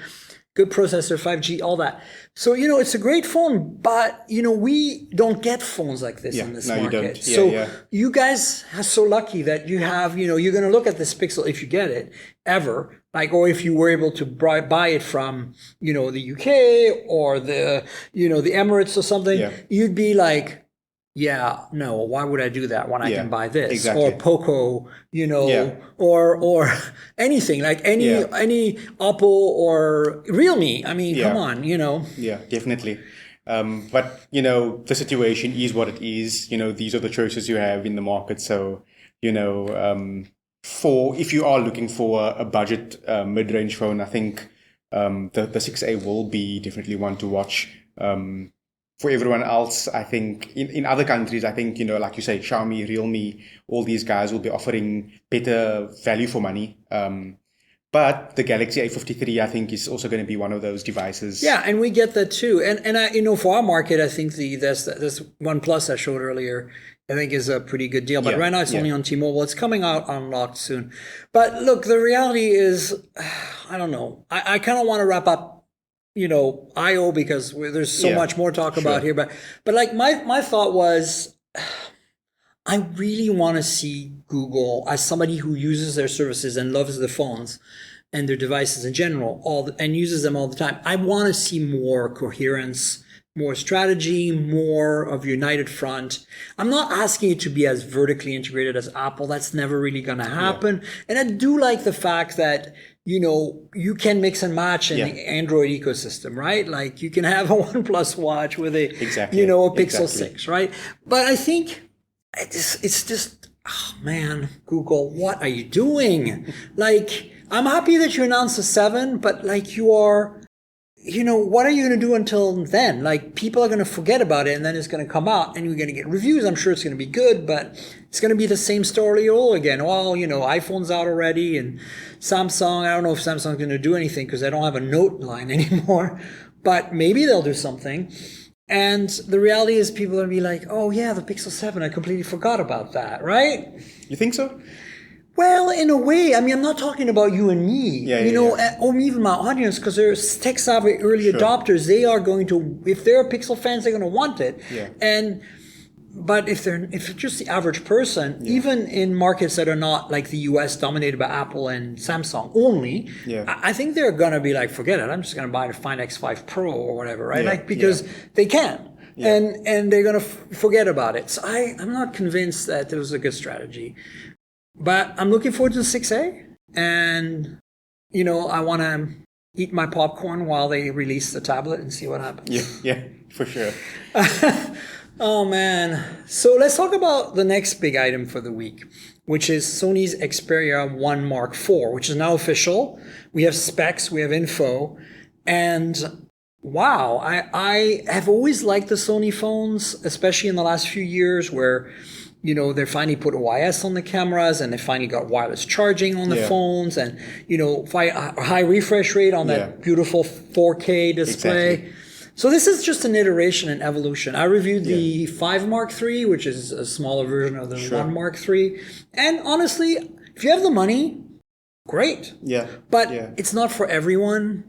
[SPEAKER 2] good processor, 5G, all that. So it's a great phone. But we don't get phones like this in this market.
[SPEAKER 4] You don't. So
[SPEAKER 2] you guys are so lucky that you have. You're going to look at this Pixel if you get it ever. Or if you were able to buy it from, the UK or the Emirates or something, you'd be like, no, why would I do that when I can buy this?
[SPEAKER 4] Exactly.
[SPEAKER 2] Or Poco, or anything, like any Oppo or Realme. I mean, come on,
[SPEAKER 4] Yeah, definitely. But, the situation is what it is. These are the choices you have in the market. So, if you are looking for a budget mid-range phone, I think the 6A will be definitely one to watch. For everyone else, I think in other countries, I think, like you say, Xiaomi, Realme, all these guys will be offering better value for money. But the Galaxy A53, I think, is also going to be one of those devices.
[SPEAKER 2] Yeah, and we get that too. And for our market, I think this OnePlus I showed earlier, I think is a pretty good deal. But right now it's only on T-Mobile. It's coming out unlocked soon. But look, the reality is, I don't know. I kind of want to wrap up, I/O because there's so much more talk about here. But like my thought was, I really want to see Google, as somebody who uses their services and loves the phones and their devices in general, and uses them all the time. I want to see more coherence, more strategy, more of united front. I'm not asking it to be as vertically integrated as Apple. That's never really going to happen. And I do like the fact that, you can mix and match in the Android ecosystem, right? Like you can have a OnePlus watch with a Pixel 6, right? But I think it's just, oh man, Google, what are you doing? Like, I'm happy that you announced the 7, but like you are, what are you going to do until then? Like people are going to forget about it and then it's going to come out and you're going to get reviews. I'm sure it's going to be good, but it's going to be the same story all again. Well, iPhone's out already and Samsung, I don't know if Samsung's going to do anything because they don't have a Note line anymore, but maybe they'll do something. And the reality is people are going to be like, oh yeah, the Pixel 7, I completely forgot about that, right?
[SPEAKER 4] You think so?
[SPEAKER 2] Well, in a way, I mean, I'm not talking about you and me, or even my audience, because they're tech-savvy early adopters. They are going to, if they're Pixel fans, they're going to want it. Yeah. But if it's just the average person, even in markets that are not like the US dominated by Apple and Samsung only, I think they're going to be like, forget it, I'm just going to buy the Find X5 Pro or whatever, right? Because they can. Yeah. And they're going to forget about it. So I'm not convinced that it was a good strategy. But I'm looking forward to the 6A. And, I want to eat my popcorn while they release the tablet and see what happens.
[SPEAKER 4] Yeah, for sure.
[SPEAKER 2] Oh, man. So let's talk about the next big item for the week, which is Sony's Xperia 1 Mark IV, which is now official. We have specs, we have info. And wow, I have always liked the Sony phones, especially in the last few years where, they finally put OIS on the cameras and they finally got wireless charging on the phones and, high refresh rate on that beautiful 4K display. Exactly. So this is just an iteration and evolution. I reviewed the 5 Mark III, which is a smaller version of the 1 Mark III. And honestly, if you have the money, great. Yeah. But it's not for everyone.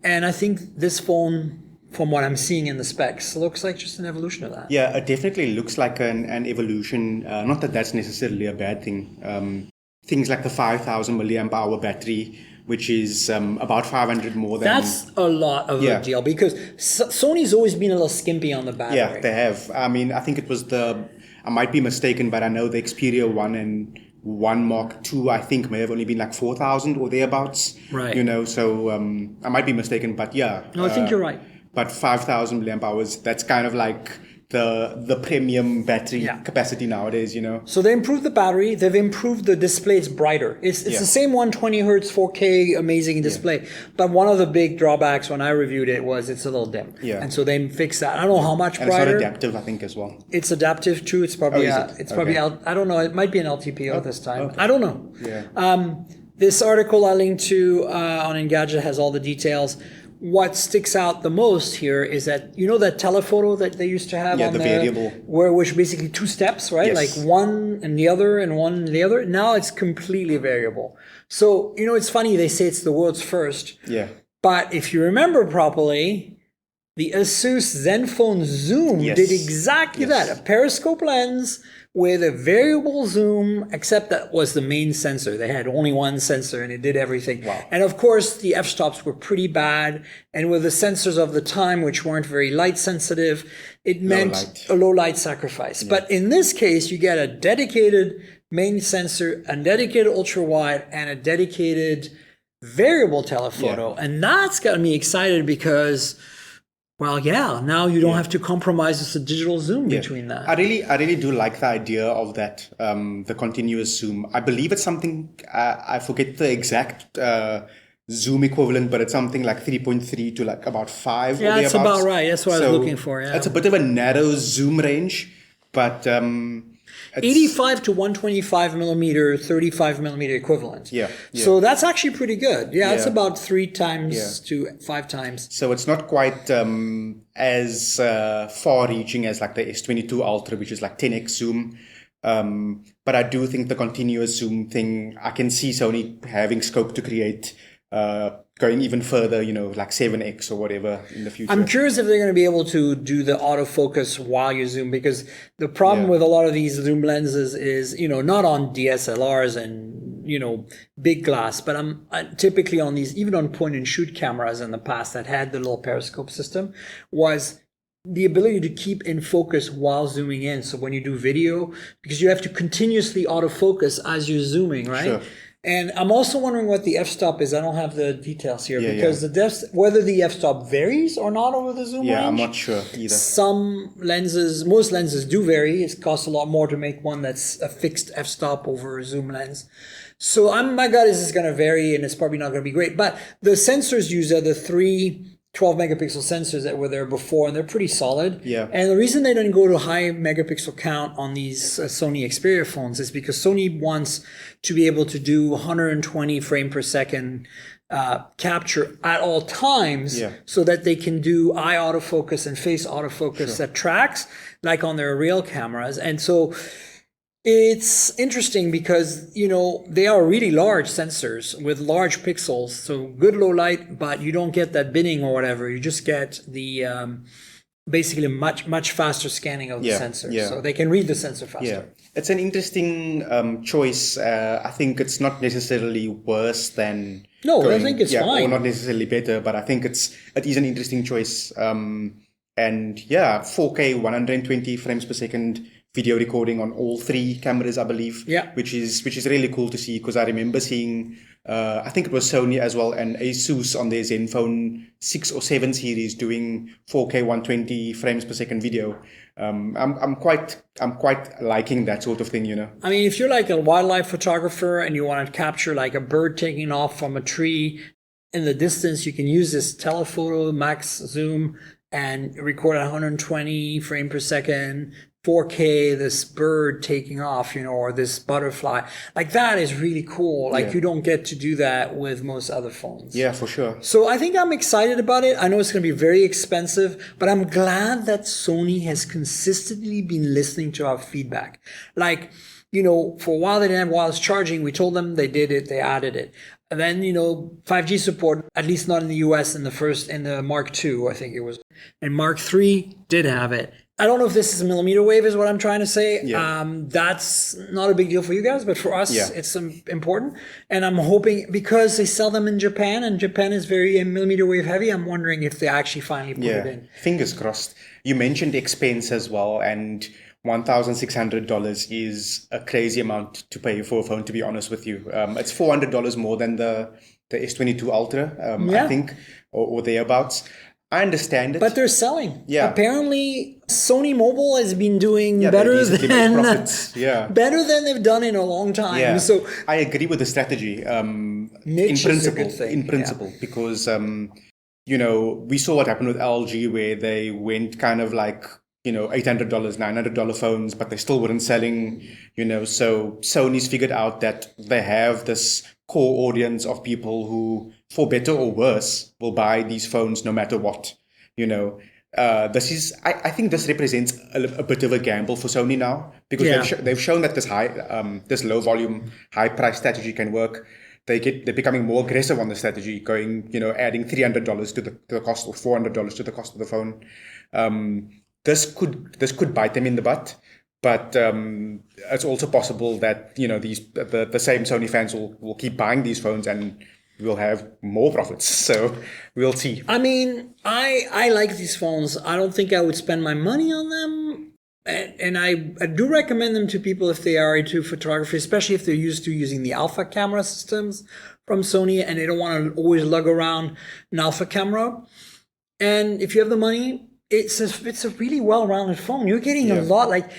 [SPEAKER 2] And I think this phone, from what I'm seeing in the specs, looks like just an evolution of that.
[SPEAKER 4] Yeah, it definitely looks like an evolution. Not that that's necessarily a bad thing. Things like the 5,000 milliamp hour battery, which is about 500 more than...
[SPEAKER 2] That's a lot of a deal because Sony's always been a little skimpy on the battery.
[SPEAKER 4] Yeah, they have. I mean, I think it was I might be mistaken, but I know the Xperia 1 and 1 Mark II, I think, may have only been like 4,000 or thereabouts. Right. So I might be mistaken, but yeah.
[SPEAKER 2] No, I think you're right.
[SPEAKER 4] But 5,000 milliamp hours, that's kind of like the premium battery capacity nowadays,
[SPEAKER 2] So they improved the battery. They've improved the display. It's brighter. It's the same 120 hertz 4K amazing display. But one of the big drawbacks when I reviewed it was it's a little dim. Yeah. And so they fixed that. I don't know how much brighter.
[SPEAKER 4] And it's not adaptive, I think, as well.
[SPEAKER 2] It's adaptive too. It's probably I don't know. It might be an LTPO this time. Okay. I don't know. Yeah. This article I linked to on Engadget has all the details. What sticks out the most here is that, that telephoto that they used to have on
[SPEAKER 4] the variable,
[SPEAKER 2] which basically 2 steps, right?
[SPEAKER 4] Yes.
[SPEAKER 2] Like one and the other and one and the other. Now it's completely variable. So, it's funny, they say it's the world's first.
[SPEAKER 4] Yeah.
[SPEAKER 2] But if you remember properly, the Asus Zenfone Zoom did exactly that. A periscope lens with a variable zoom, except that was the main sensor. They had only one sensor and it did everything.
[SPEAKER 4] Wow.
[SPEAKER 2] And of course, the f-stops were pretty bad. And with the sensors of the time, which weren't very light sensitive, it meant a low light sacrifice. Yeah. But in this case, you get a dedicated main sensor, a dedicated ultra wide, and a dedicated variable telephoto. Yeah. And that's got me excited because, now you don't have to compromise with the digital zoom between that.
[SPEAKER 4] I really do like the idea of that, the continuous zoom. I believe it's something, I forget the exact zoom equivalent, but it's something like 3.3 to like about 5.
[SPEAKER 2] Yeah, that's about right. That's what I was looking for. Yeah,
[SPEAKER 4] it's a bit of a narrow zoom range, but
[SPEAKER 2] 85 to 125 millimeter, 35 millimeter equivalent.
[SPEAKER 4] Yeah.
[SPEAKER 2] So that's actually pretty good. Yeah, it's about 3 times to 5 times.
[SPEAKER 4] So it's not quite as far-reaching as like the S22 Ultra, which is like 10x zoom. But I do think the continuous zoom thing, I can see Sony having scope to create going even further, like 7x or whatever in the future.
[SPEAKER 2] I'm curious if they're going to be able to do the autofocus while you zoom, because the problem with a lot of these zoom lenses is, not on DSLRs and, big glass, but I'm typically on these, even on point and shoot cameras in the past that had the little periscope system, was the ability to keep in focus while zooming in. So when you do video, because you have to continuously autofocus as you're zooming, right?
[SPEAKER 4] Sure.
[SPEAKER 2] And I'm also wondering what the f-stop is. I don't have the details here because whether the f-stop varies or not over the zoom range.
[SPEAKER 4] Yeah, I'm not sure either.
[SPEAKER 2] Most lenses do vary. It costs a lot more to make one that's a fixed f-stop over a zoom lens. So my gut is it's going to vary and it's probably not going to be great. But the sensors used are the 3 12 megapixel sensors that were there before, and they're pretty solid.
[SPEAKER 4] Yeah.
[SPEAKER 2] And the reason they didn't go to high megapixel count on these Sony Xperia phones is because Sony wants to be able to do 120 frame per second capture at all times, so that they can do eye autofocus and face autofocus that tracks like on their real cameras. And so it's interesting because, they are really large sensors with large pixels. So good low light, but you don't get that binning or whatever. You just get the basically much faster scanning of the sensor. So they can read the sensor faster.
[SPEAKER 4] Yeah. It's an interesting choice. I think it's not necessarily worse than...
[SPEAKER 2] No, I think it's fine.
[SPEAKER 4] Or not necessarily better, but I think it is an interesting choice. And 4K 120 frames per second video recording on all 3 cameras, I believe. Yeah. Which is really cool to see, because I remember seeing, I think it was Sony as well, and Asus on their Zenfone 6 or 7 series doing 4K 120 frames per second video. I'm quite liking that sort of thing,
[SPEAKER 2] I mean, if you're like a wildlife photographer and you want to capture like a bird taking off from a tree in the distance, you can use this telephoto max zoom and record at 120 frame per second, 4K, this bird taking off, or this butterfly. Like, that is really cool. Like, you don't get to do that with most other phones.
[SPEAKER 4] Yeah, for sure.
[SPEAKER 2] So I think I'm excited about it. I know it's going to be very expensive, but I'm glad that Sony has consistently been listening to our feedback. Like, for a while they didn't have wireless charging. We told them, they did it, they added it. And then, 5G support, at least not in the US in the Mark II, I think it was. And Mark III did have it. I don't know if this is a millimeter wave is what I'm trying to say. Yeah. That's not a big deal for you guys, but for us, it's important. And I'm hoping, because they sell them in Japan, and Japan is very millimeter wave heavy, I'm wondering if they actually finally put it in.
[SPEAKER 4] Fingers crossed. You mentioned expense as well, and $1,600 is a crazy amount to pay for a phone, to be honest with you. It's $400 more than the S22 Ultra, I think, or thereabouts. I understand it.
[SPEAKER 2] But they're selling. Yeah. Apparently, Sony Mobile has been doing better than they've done in a long time.
[SPEAKER 4] Yeah.
[SPEAKER 2] So
[SPEAKER 4] I agree with the strategy in principle, because, we saw what happened with LG, where they went kind of like, $800, $900 phones, but they still weren't selling, so Sony's figured out that they have this core audience of people who, for better or worse, will buy these phones no matter what. This is, I think this represents a bit of a gamble for Sony now, because they've shown that this low volume, high price strategy can work. They're becoming more aggressive on the strategy, going, adding $300 to the cost, or $400 to the cost of the phone. This could bite them in the butt, but it's also possible that the same Sony fans will keep buying these phones and we'll have more profits. So we'll see.
[SPEAKER 2] I mean, I like these phones. I don't think I would spend my money on them. And I do recommend them to people if they are into photography, especially if they're used to using the alpha camera systems from Sony and they don't want to always lug around an alpha camera. And if you have the money, it's a really well-rounded phone. You're getting a lot, like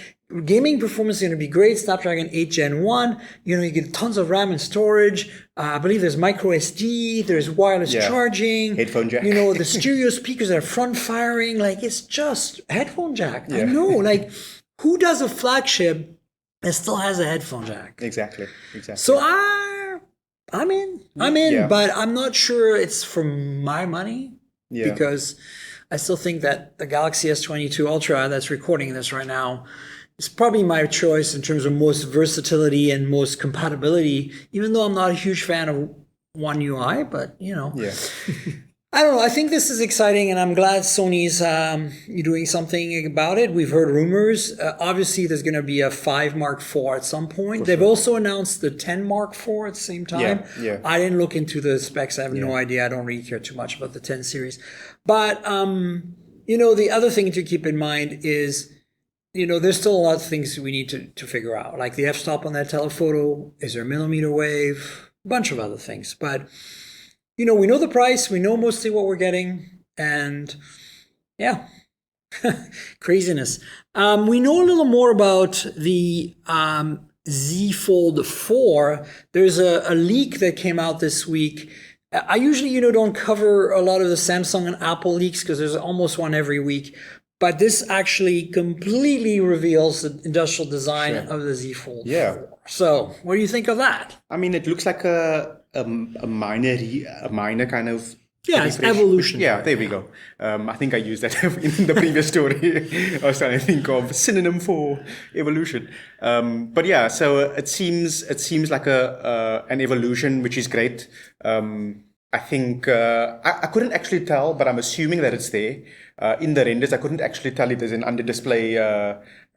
[SPEAKER 2] gaming performance is going to be great. Snapdragon 8 Gen 1. You get tons of RAM and storage. I believe there's micro SD. There's wireless charging.
[SPEAKER 4] Headphone jack.
[SPEAKER 2] The stereo speakers are front firing. Like, it's just headphone jack. I know. Like, who does a flagship that still has a headphone jack?
[SPEAKER 4] Exactly.
[SPEAKER 2] So I'm in. But I'm not sure it's for my money because I still think that the Galaxy S22 Ultra that's recording this right now is probably my choice in terms of most versatility and most compatibility, even though I'm not a huge fan of One UI, but I don't know. I think this is exciting, and I'm glad Sony's doing something about it. We've heard rumors. Obviously, there's going to be a 5 Mark IV at some point. They've also announced the 10 Mark IV at the same time. I didn't look into the specs. I have no idea. I don't really care too much about the 10 series. But, the other thing to keep in mind is, there's still a lot of things we need to figure out. Like the f-stop on that telephoto. Is there millimeter wave? A bunch of other things. But we know the price, we know mostly what we're getting, and craziness. We know a little more about the Z Fold 4. There's a leak that came out this week. I usually, don't cover a lot of the Samsung and Apple leaks because there's almost one every week. But this actually completely reveals the industrial design of the Z Fold 4. So, what do you think of that?
[SPEAKER 4] I mean, it looks like a minor kind of
[SPEAKER 2] it's evolution.
[SPEAKER 4] There we go. I think I used that in the previous story. I was trying to think of synonym for evolution. But so it seems like an evolution, which is great. I think I couldn't actually tell, but I'm assuming that it's there. In the renders, I couldn't actually tell if there's an under-display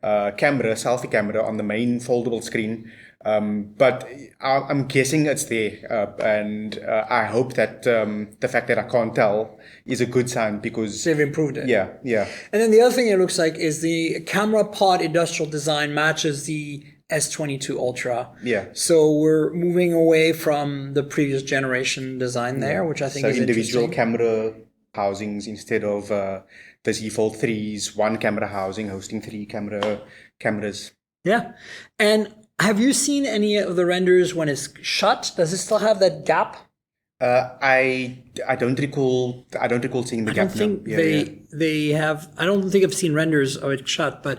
[SPEAKER 4] selfie camera on the main foldable screen. But I'm guessing it's there. And I hope that the fact that I can't tell is a good sign because
[SPEAKER 2] they've improved it.
[SPEAKER 4] Yeah.
[SPEAKER 2] And then the other thing it looks like is the camera pod industrial design matches the S22 Ultra. So we're moving away from the previous generation design there, which I think is
[SPEAKER 4] individual
[SPEAKER 2] interesting.
[SPEAKER 4] Camera housings instead of the Z Fold 3's one camera housing hosting 3 cameras.
[SPEAKER 2] Yeah. And have you seen any of the renders when it's shut? Does it still have that gap?
[SPEAKER 4] I don't recall seeing the gap.
[SPEAKER 2] I don't think they have. I don't think I've seen renders of it shut, but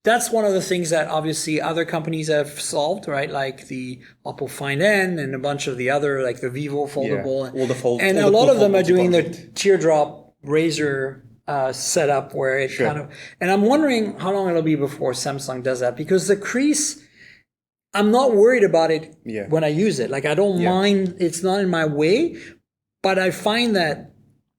[SPEAKER 2] that's one of the things that obviously other companies have solved, right? Like the Oppo Find N and a bunch of the other, like the Vivo foldable.
[SPEAKER 4] All the fold,
[SPEAKER 2] and a lot of them are doing the teardrop razor setup where it kind of. And I'm wondering how long it'll be before Samsung does that, because the crease, I'm not worried about it when I use it. Like I don't mind, it's not in my way, but I find that,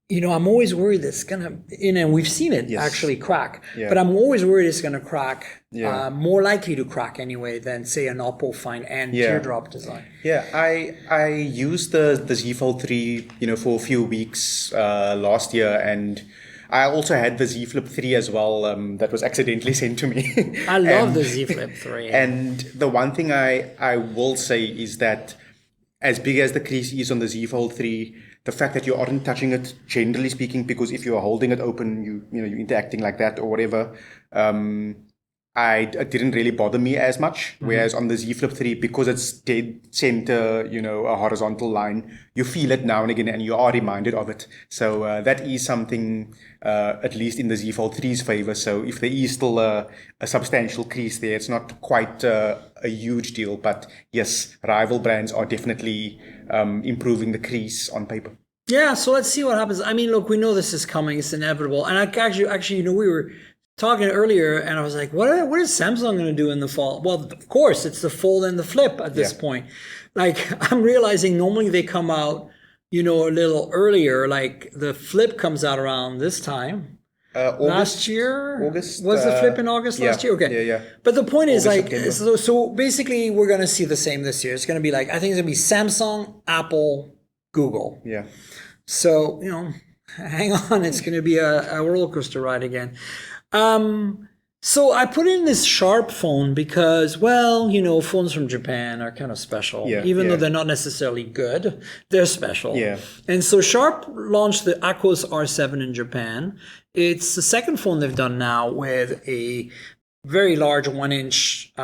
[SPEAKER 2] I'm always worried it's gonna, and we've seen it actually crack, but I'm always worried it's gonna crack, more likely to crack anyway than say an Oppo Find N teardrop design.
[SPEAKER 4] I used the Z Fold 3, for a few weeks last year, and I also had the Z Flip 3 as well, that was accidentally sent to me.
[SPEAKER 2] I love the Z Flip 3.
[SPEAKER 4] And the one thing I will say is that as big as the crease is on the Z Fold 3, the fact that you aren't touching it, generally speaking, because if you are holding it open, you're interacting like that or whatever, it didn't really bother me as much. Whereas on the Z Flip 3, because it's dead center, a horizontal line, you feel it now and again and you are reminded of it. So that is something, at least in the Z Fold 3's favor. So if there is still a substantial crease there, it's not quite a a huge deal. But yes, rival brands are definitely improving the crease on paper.
[SPEAKER 2] Yeah, so let's see what happens. I mean, look, we know this is coming; it's inevitable. And actually, we were talking earlier, and I was like, what is Samsung going to do in the fall? Well, of course, it's the fold and the flip at this point. Like, I'm realizing normally they come out, a little earlier. Like the flip comes out around this time. Last year?
[SPEAKER 4] August.
[SPEAKER 2] Was the flip in August last year? Okay.
[SPEAKER 4] Yeah.
[SPEAKER 2] But the point is,
[SPEAKER 4] August,
[SPEAKER 2] so basically we're going to see the same this year. It's going to be I think it's going to be Samsung, Apple, Google.
[SPEAKER 4] Yeah.
[SPEAKER 2] So, hang on. It's going to be a roller coaster ride again. So I put in this Sharp phone because, phones from Japan are kind of special. Even though they're not necessarily good, they're special.
[SPEAKER 4] Yeah.
[SPEAKER 2] And so Sharp launched the Aquos R7 in Japan. It's the second phone they've done now with a very large 1-inch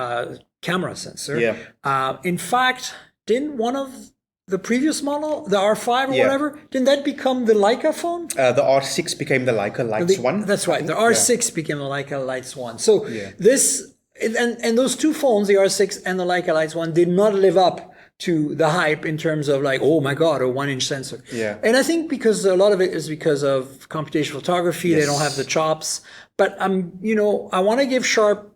[SPEAKER 2] camera sensor.
[SPEAKER 4] Yeah.
[SPEAKER 2] In fact, didn't one of the previous model, the R5 or whatever, didn't that become the Leica phone?
[SPEAKER 4] The R6 became the Leica Lights one.
[SPEAKER 2] That's right. The R6 became the Leica Lights one. So this, and those two phones, the R6 and the Leica Lights one, did not live up to the hype in terms of oh my God, a 1-inch sensor.
[SPEAKER 4] Yeah.
[SPEAKER 2] And I think because a lot of it is because of computational photography, they don't have the chops. But I want to give Sharp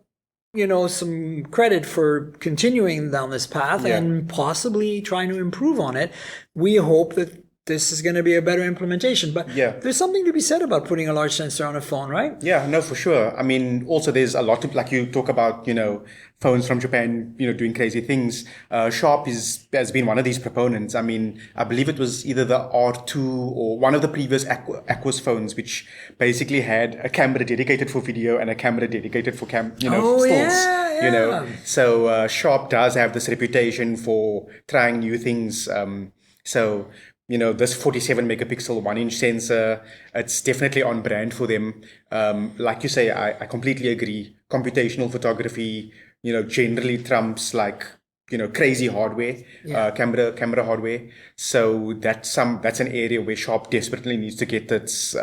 [SPEAKER 2] some credit for continuing down this path and possibly trying to improve on it. We hope that this is going to be a better implementation. But there's something to be said about putting a large sensor on a phone, right?
[SPEAKER 4] Yeah, no, for sure. I mean, also there's a lot of, like you talk about, phones from Japan, doing crazy things. Sharp has been one of these proponents. I mean, I believe it was either the R2 or one of the previous Aquos phones, which basically had a camera dedicated for video and a camera dedicated for stills. So Sharp does have this reputation for trying new things. This 47 megapixel 1-inch sensor, it's definitely on brand for them. Like you say, I completely agree. Computational photography, generally trumps crazy hardware, camera hardware. So that's an area where Sharp desperately needs to get its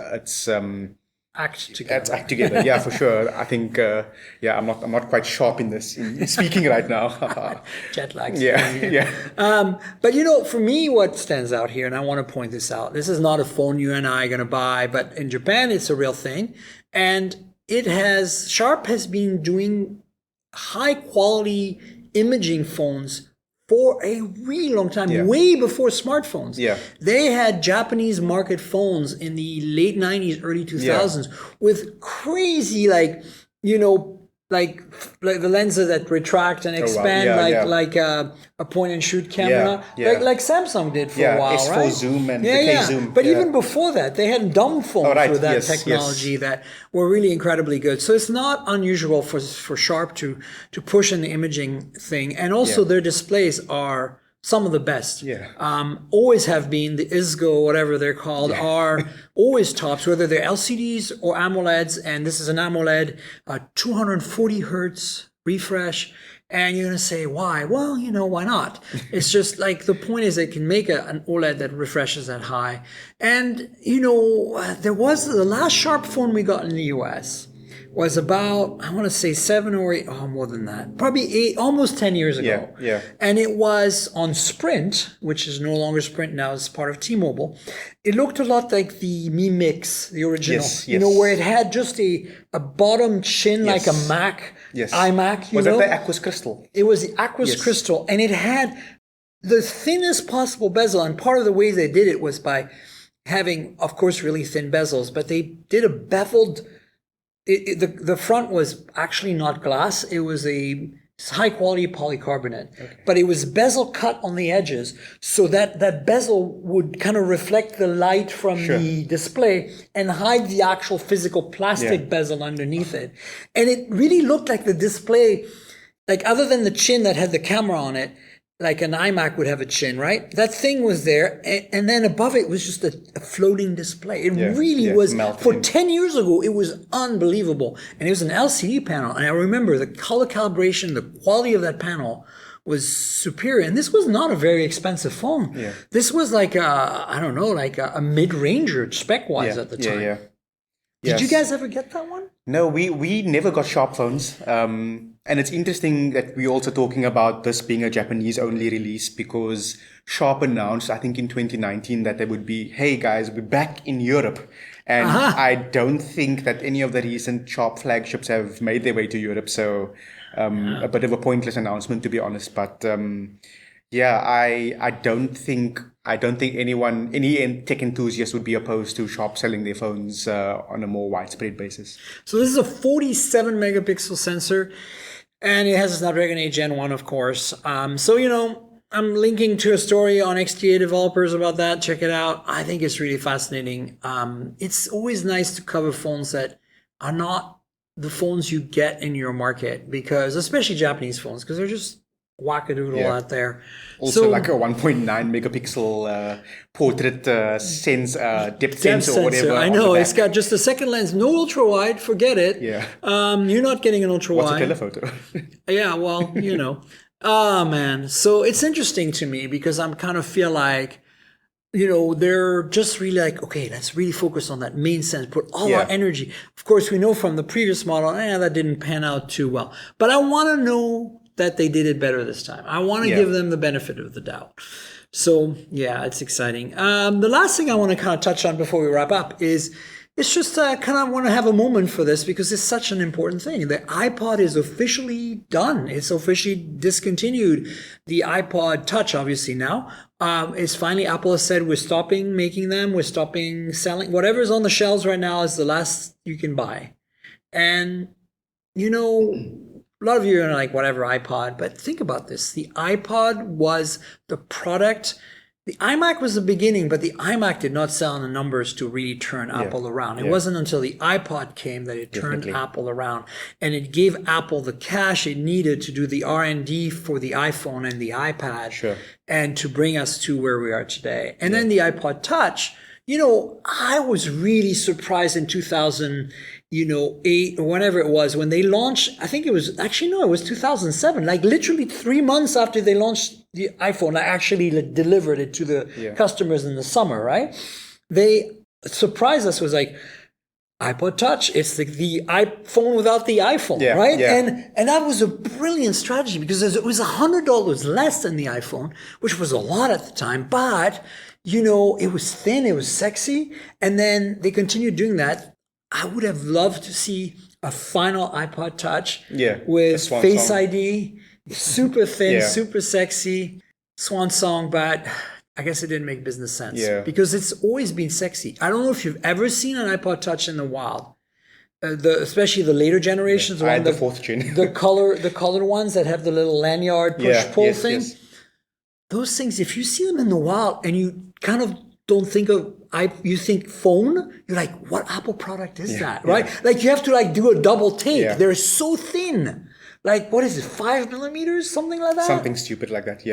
[SPEAKER 2] act
[SPEAKER 4] together. Yeah, for sure. I think I'm not quite sharp in speaking right now.
[SPEAKER 2] Jet lag.
[SPEAKER 4] But
[SPEAKER 2] for me, what stands out here, and I want to point this out, this is not a phone you and I are going to buy, but in Japan it's a real thing, and Sharp has been doing high quality imaging phones for a really long time, way before smartphones.
[SPEAKER 4] Yeah.
[SPEAKER 2] They had Japanese market phones in the late 90s, early 2000s with crazy, like the lenses that retract and expand, like a point and shoot camera, like Samsung did for a while,
[SPEAKER 4] S4
[SPEAKER 2] right?
[SPEAKER 4] zoom and the K zoom.
[SPEAKER 2] But even before that, they had dumb phones with that technology that were really incredibly good. So it's not unusual for Sharp to push in the imaging thing, and also their displays are some of the best. Always have been. The ISGO, whatever they're called, are always tops, whether they're LCDs or AMOLEDs. And this is an AMOLED, 240 hertz refresh. And you're going to say, why? Well, why not? It's just the point is they can make an OLED that refreshes that high. And, there was the last Sharp phone we got in the US was about, I want to say 7 or 8, more than that, probably 8, almost 10 years ago.
[SPEAKER 4] Yeah.
[SPEAKER 2] And it was on Sprint, which is no longer Sprint now, it's part of T-Mobile. It looked a lot like the Mi Mix, the original, where it had just a bottom chin like a Mac, iMac.
[SPEAKER 4] Was it the Aquos Crystal?
[SPEAKER 2] It was the Aquos Crystal, and it had the thinnest possible bezel. And part of the way they did it was by having, of course, really thin bezels, but they did a beveled. The front was actually not glass. It was a high quality polycarbonate, but it was bezel cut on the edges so that bezel would kind of reflect the light from the display and hide the actual physical plastic bezel underneath it. And it really looked like the display, other than the chin that had the camera on it, like an iMac would have a chin, right? That thing was there, and then above it was just a floating display. It really was, for 10 years ago, it was unbelievable. And it was an LCD panel, and I remember the color calibration, the quality of that panel was superior. And this was not a very expensive phone. This was like a mid-ranger spec-wise at the time. Did you guys ever get that one?
[SPEAKER 4] No, we never got sharp phones. And it's interesting that we're also talking about this being a Japanese only release, because Sharp announced, I think in 2019, that they would be, hey guys, we're back in Europe. And I don't think that any of the recent Sharp flagships have made their way to Europe. So a bit of a pointless announcement, to be honest. But yeah, I don't think any tech enthusiast would be opposed to Sharp selling their phones on a more widespread basis.
[SPEAKER 2] So this is a 47 megapixel sensor, and it has a Snapdragon 8 Gen 1, of course. So, I'm linking to a story on XDA developers about that. Check it out. I think it's really fascinating. It's always nice to cover phones that are not the phones you get in your market, because especially Japanese phones, because they're just wackadoodle out there.
[SPEAKER 4] Also, like a 1.9 megapixel portrait depth sensor or whatever.
[SPEAKER 2] I know, it's got just a second lens, no ultra wide, forget it.
[SPEAKER 4] Yeah.
[SPEAKER 2] You're not getting an ultra wide.
[SPEAKER 4] What's a telephoto?
[SPEAKER 2] Yeah, well, Oh man, so it's interesting to me because I'm kind of feel like, they're just really like, okay, let's really focus on that main sense, put all our energy. Of course, we know from the previous model, that didn't pan out too well. But I want to know that they did it better this time. I want to give them the benefit of the doubt. So yeah, it's exciting. The last thing I want to kind of touch on before we wrap up is, it's just kind of want to have a moment for this because it's such an important thing. The iPod is officially done. It's officially discontinued. The iPod Touch, obviously now, is finally, Apple has said, we're stopping making them. We're stopping selling. Whatever's on the shelves right now is the last you can buy. And, a lot of you are like, whatever, iPod. But think about this. The iPod was the product. The iMac was the beginning, but the iMac did not sell in the numbers to really turn Apple around. It wasn't until the iPod came that it turned Apple around, and it gave Apple the cash it needed to do the R&D for the iPhone and the iPad, and to bring us to where we are today. And then the iPod Touch, I was really surprised in 2008 or whenever it was when they launched. I think it was 2007. Like literally 3 months after they launched the iPhone, I actually delivered it to the customers in the summer. Right? They surprised us, was like, iPod Touch. It's the iPhone without the iPhone, right? Yeah. And that was a brilliant strategy because it was $100 less than the iPhone, which was a lot at the time, but it was thin, it was sexy, and then they continued doing that. I would have loved to see a final iPod Touch with Face ID, super thin, super sexy, swan song, but I guess it didn't make business sense because it's always been sexy. I don't know if you've ever seen an iPod Touch in the wild, especially the later generations.
[SPEAKER 4] I had the fourth gen.
[SPEAKER 2] the colored ones that have the little lanyard push-pull thing. Yes. Those things, if you see them in the wild and you kind of don't think of, you think phone, you're like, what Apple product is that, right? Like you have to do a double take. They're so thin. Like, what is it, 5 millimeters, something like that?
[SPEAKER 4] Something stupid like that,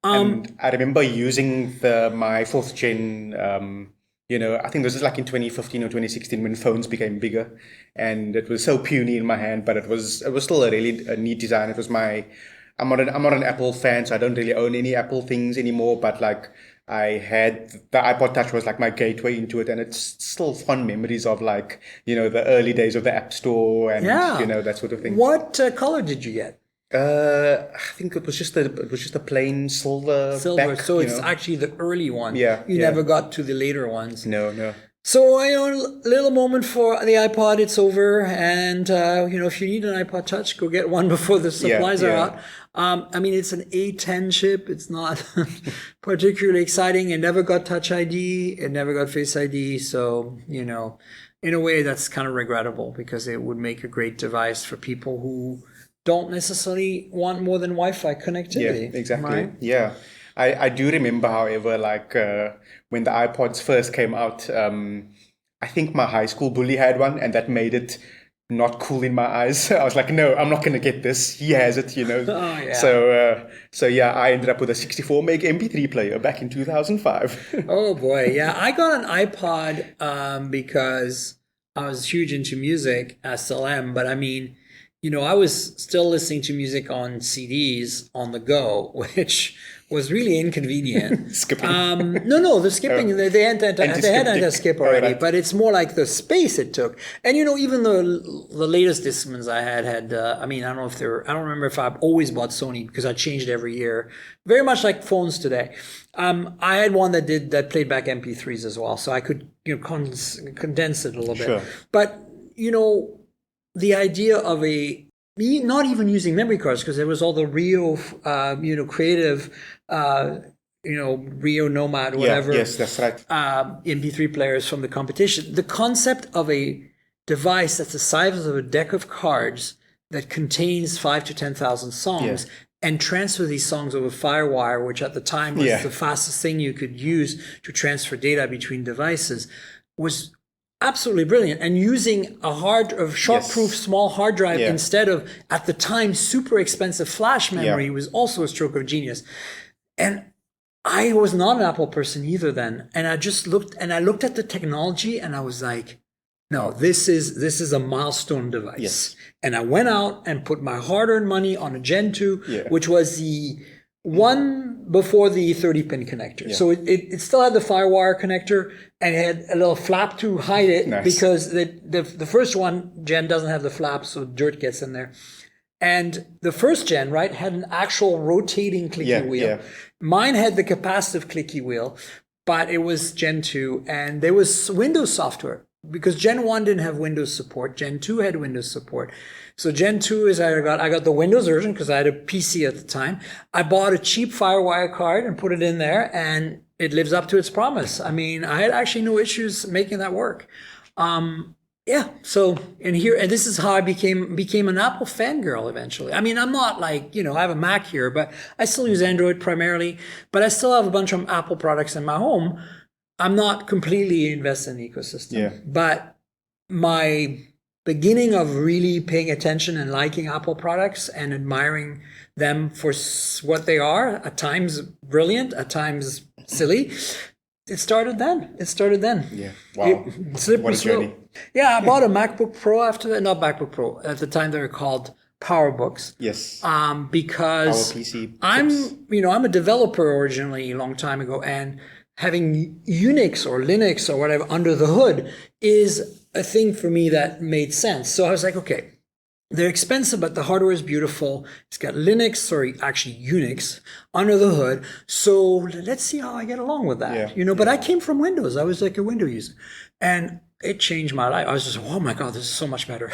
[SPEAKER 4] and I remember using my fourth gen, I think this is like in 2015 or 2016 when phones became bigger, and it was so puny in my hand, but it was still a really neat design. It was I'm not an Apple fan, so I don't really own any Apple things anymore, but I had the iPod Touch was like my gateway into it, and it's still fun memories of the early days of the App Store and that sort of thing.
[SPEAKER 2] What color did you get?
[SPEAKER 4] I think it was just a plain silver. Back,
[SPEAKER 2] so it's actually the early one. You never got to the later ones.
[SPEAKER 4] No.
[SPEAKER 2] So, little moment for the iPod, it's over. And, if you need an iPod Touch, go get one before the supplies are out. It's an A10 chip. It's not particularly exciting. It never got Touch ID. It never got Face ID. So, in a way, that's kind of regrettable because it would make a great device for people who don't necessarily want more than Wi-Fi connectivity.
[SPEAKER 4] Yeah, exactly.
[SPEAKER 2] Right?
[SPEAKER 4] Yeah. I do remember, however, when the iPods first came out, I think my high school bully had one, and that made it not cool in my eyes. I was like, no, I'm not going to get this. He has it,
[SPEAKER 2] Oh, yeah.
[SPEAKER 4] So I ended up with a 64 meg MP3 player back in 2005.
[SPEAKER 2] Oh boy, yeah. I got an iPod because I was huge into music. I still am, but I was still listening to music on CDs on the go, which was really inconvenient.
[SPEAKER 4] Skipping.
[SPEAKER 2] No, the skipping, they had anti-skip already,
[SPEAKER 4] right.
[SPEAKER 2] but it's more like the space it took. And, even the latest Discmans I had, I don't know if I don't remember if I've always bought Sony because I changed every year. Very much like phones today. I had one that played back MP3s as well, so I could, condense it a little bit.
[SPEAKER 4] Sure.
[SPEAKER 2] But, the idea of not even using memory cards, because there was all the Rio, creative, Rio Nomad, whatever.
[SPEAKER 4] Yes, that's right.
[SPEAKER 2] MP3 players from the competition. The concept of a device that's the size of a deck of cards that contains 5,000 to 10,000 songs and transfer these songs over FireWire, which at the time was the fastest thing you could use to transfer data between devices, was absolutely brilliant. And using a shock-proof small hard drive instead of, at the time, super expensive flash memory was also a stroke of genius. And I was not an Apple person either then. And I just looked at the technology and I was like, no, this is a milestone device.
[SPEAKER 4] Yes.
[SPEAKER 2] And I went out and put my hard-earned money on a Gen 2, which was the one before the 30-pin connector. Yeah. So it still had the FireWire connector and it had a little flap to hide it because the first one, Gen, doesn't have the flap, so dirt gets in there. And the first Gen, right, had an actual rotating clicky wheel. Yeah. Mine had the capacitive clicky wheel, but it was Gen 2, and there was Windows software because Gen 1 didn't have Windows support. Gen 2 had Windows support. So Gen 2 is I got the Windows version because I had a PC at the time. I bought a cheap FireWire card and put it in there, and it lives up to its promise. I mean, I had actually no issues making that work. So and this is how I became an Apple fangirl eventually. I mean, I'm not like, I have a Mac here, but I still use Android primarily, but I still have a bunch of Apple products in my home. I'm not completely invested in the ecosystem, but my beginning of really paying attention and liking Apple products and admiring them for what they are, at times brilliant, at times silly, it started then.
[SPEAKER 4] Yeah. Wow. What a journey.
[SPEAKER 2] Yeah, I bought a MacBook Pro after that. Not MacBook Pro. At the time, they were called PowerBooks.
[SPEAKER 4] Yes.
[SPEAKER 2] Because I'm a developer originally a long time ago, and having Unix or Linux or whatever under the hood is a thing for me that made sense. So I was like, okay, they're expensive, but the hardware is beautiful. It's got Unix under the hood. So let's see how I get along with that. But I came from Windows. I was like a Windows user. And it changed my life. I was just, oh my God, this is so much better.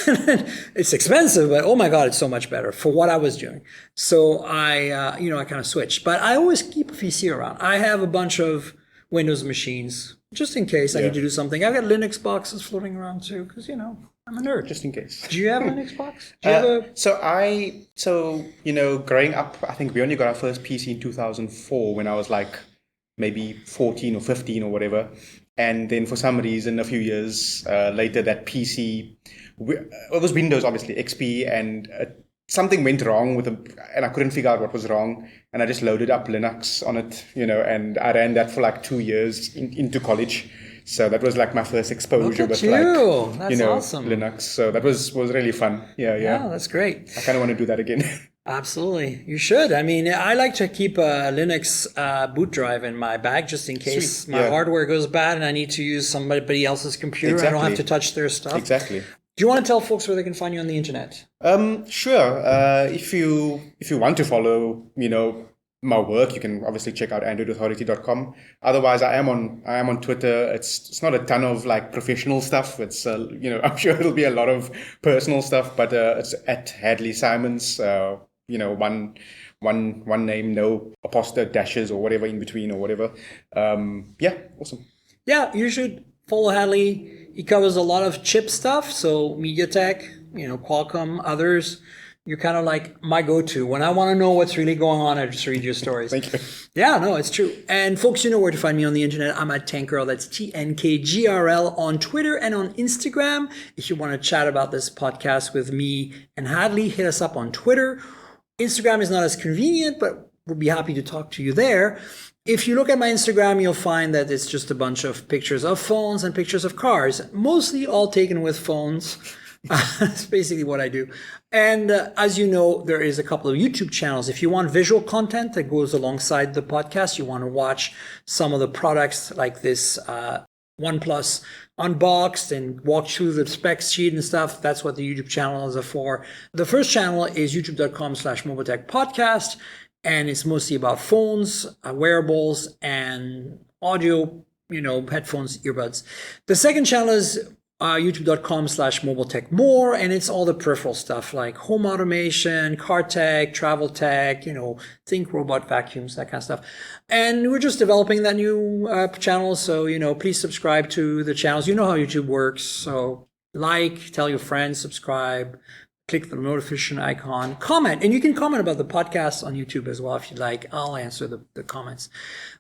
[SPEAKER 2] It's expensive, but oh my God, it's so much better for what I was doing. So I kind of switched. But I always keep a PC around. I have a bunch of Windows machines just in case I need to do something. I've got Linux boxes floating around too, because I'm a nerd.
[SPEAKER 4] Just in case.
[SPEAKER 2] Do you have a Linux box? Do you have
[SPEAKER 4] growing up, I think we only got our first PC in 2004 when I was like maybe 14 or 15 or whatever. And then for some reason, a few years later, that PC, it was Windows, obviously, XP, and something went wrong with it, and I couldn't figure out what was wrong. And I just loaded up Linux on it, and I ran that for like 2 years into college. So that was like my first exposure with
[SPEAKER 2] awesome.
[SPEAKER 4] Linux. So that was really fun. Yeah,
[SPEAKER 2] that's great.
[SPEAKER 4] I kind of want to do that again.
[SPEAKER 2] Absolutely. You should. I mean, I like to keep a Linux boot drive in my bag just in case my hardware goes bad and I need to use somebody else's computer.
[SPEAKER 4] Exactly.
[SPEAKER 2] I don't have to touch their stuff.
[SPEAKER 4] Exactly.
[SPEAKER 2] Do you want to tell folks where they can find you on the internet?
[SPEAKER 4] Sure. If you want to follow, my work, you can obviously check out androidauthority.com. Otherwise, I am on Twitter. It's not a ton of like professional stuff. It's I'm sure it'll be a lot of personal stuff, but it's at Hadley Simons. One name, no apostrophe dashes or whatever in between or whatever. Awesome.
[SPEAKER 2] Yeah, you should follow Hadley. He covers a lot of chip stuff. So MediaTek, Qualcomm, others. You're kind of like my go-to. When I want to know what's really going on, I just read your stories.
[SPEAKER 4] Thank you.
[SPEAKER 2] Yeah, no, it's true. And folks, you know where to find me on the internet. I'm at TankGirl. That's TNKGRL on Twitter and on Instagram. If you want to chat about this podcast with me and Hadley, hit us up on Twitter. Instagram is not as convenient, but we'll be happy to talk to you there. If you look at my Instagram, you'll find that it's just a bunch of pictures of phones and pictures of cars, mostly all taken with phones. That's basically what I do. And as you know, there is a couple of YouTube channels. If you want visual content that goes alongside the podcast, you want to watch some of the products like this OnePlus unboxed and walk through the specs sheet and stuff. That's what the YouTube channels are for. The first channel is youtube.com/MediaTek podcast. And it's mostly about phones, wearables, and audio, headphones, earbuds. The second channel is youtube.com/MobileTech More, and it's all the peripheral stuff like home automation, car tech, travel tech, think robot vacuums, that kind of stuff. And we're just developing that new channel. So, please subscribe to the channels. You know how YouTube works. So tell your friends, subscribe. Click the notification icon, comment, and you can comment about the podcast on YouTube as well if you'd like. I'll answer the comments.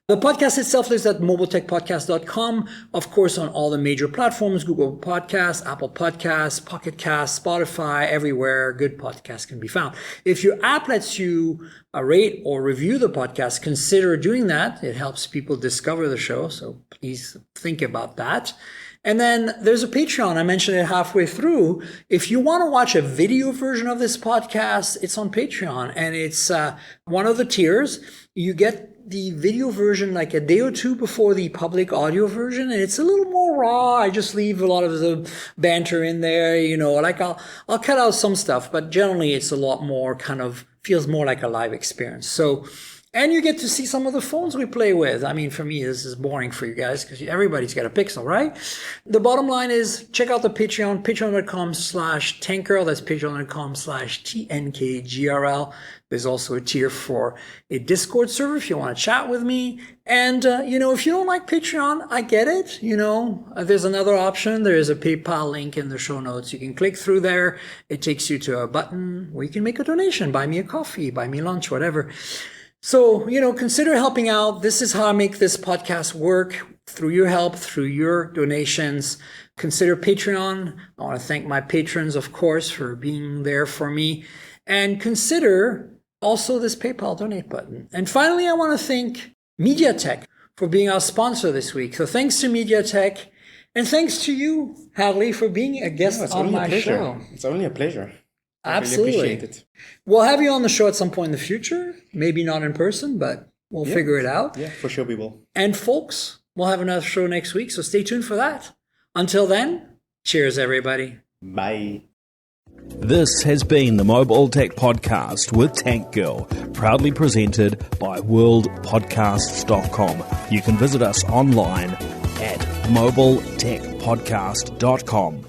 [SPEAKER 2] The podcast itself is at mobiletechpodcast.com, of course, on all the major platforms, Google Podcasts, Apple Podcasts, Pocket Casts, Spotify, everywhere good podcasts can be found. If your app lets you rate or review the podcast, consider doing that. It helps people discover the show, so please think about that. And then there's a Patreon. I mentioned it halfway through. If you want to watch a video version of this podcast, it's on Patreon. And it's one of the tiers. You get the video version like a day or two before the public audio version. And it's a little more raw. I just leave a lot of the banter in there. I'll cut out some stuff. But generally, it's a lot more feels more like a live experience. And you get to see some of the phones we play with. I mean, for me, this is boring for you guys because everybody's got a Pixel, right? The bottom line is check out the Patreon, patreon.com/tankgirl. That's patreon.com/TNKGRL. There's also a tier for a Discord server if you want to chat with me. And, if you don't like Patreon, I get it. There's another option. There is a PayPal link in the show notes. You can click through there. It takes you to a button where you can make a donation, buy me a coffee, buy me lunch, whatever. So, consider helping out. This is how I make this podcast work, through your help, through your donations. Consider Patreon. I want to thank my patrons, of course, for being there for me. And consider also this PayPal donate button. And finally, I want to thank MediaTek for being our sponsor this week. So thanks to MediaTek. And thanks to you, Hadley, for being a guest on my show.
[SPEAKER 4] It's only a pleasure.
[SPEAKER 2] Absolutely.
[SPEAKER 4] I really appreciate it.
[SPEAKER 2] We'll have you on the show at some point in the future. Maybe not in person, but we'll figure it out.
[SPEAKER 4] Yeah, for sure we will.
[SPEAKER 2] And folks, we'll have another show next week, so stay tuned for that. Until then, cheers, everybody.
[SPEAKER 4] Bye.
[SPEAKER 1] This has been the Mobile Tech Podcast with Tank Girl, proudly presented by worldpodcasts.com. You can visit us online at mobiletechpodcast.com.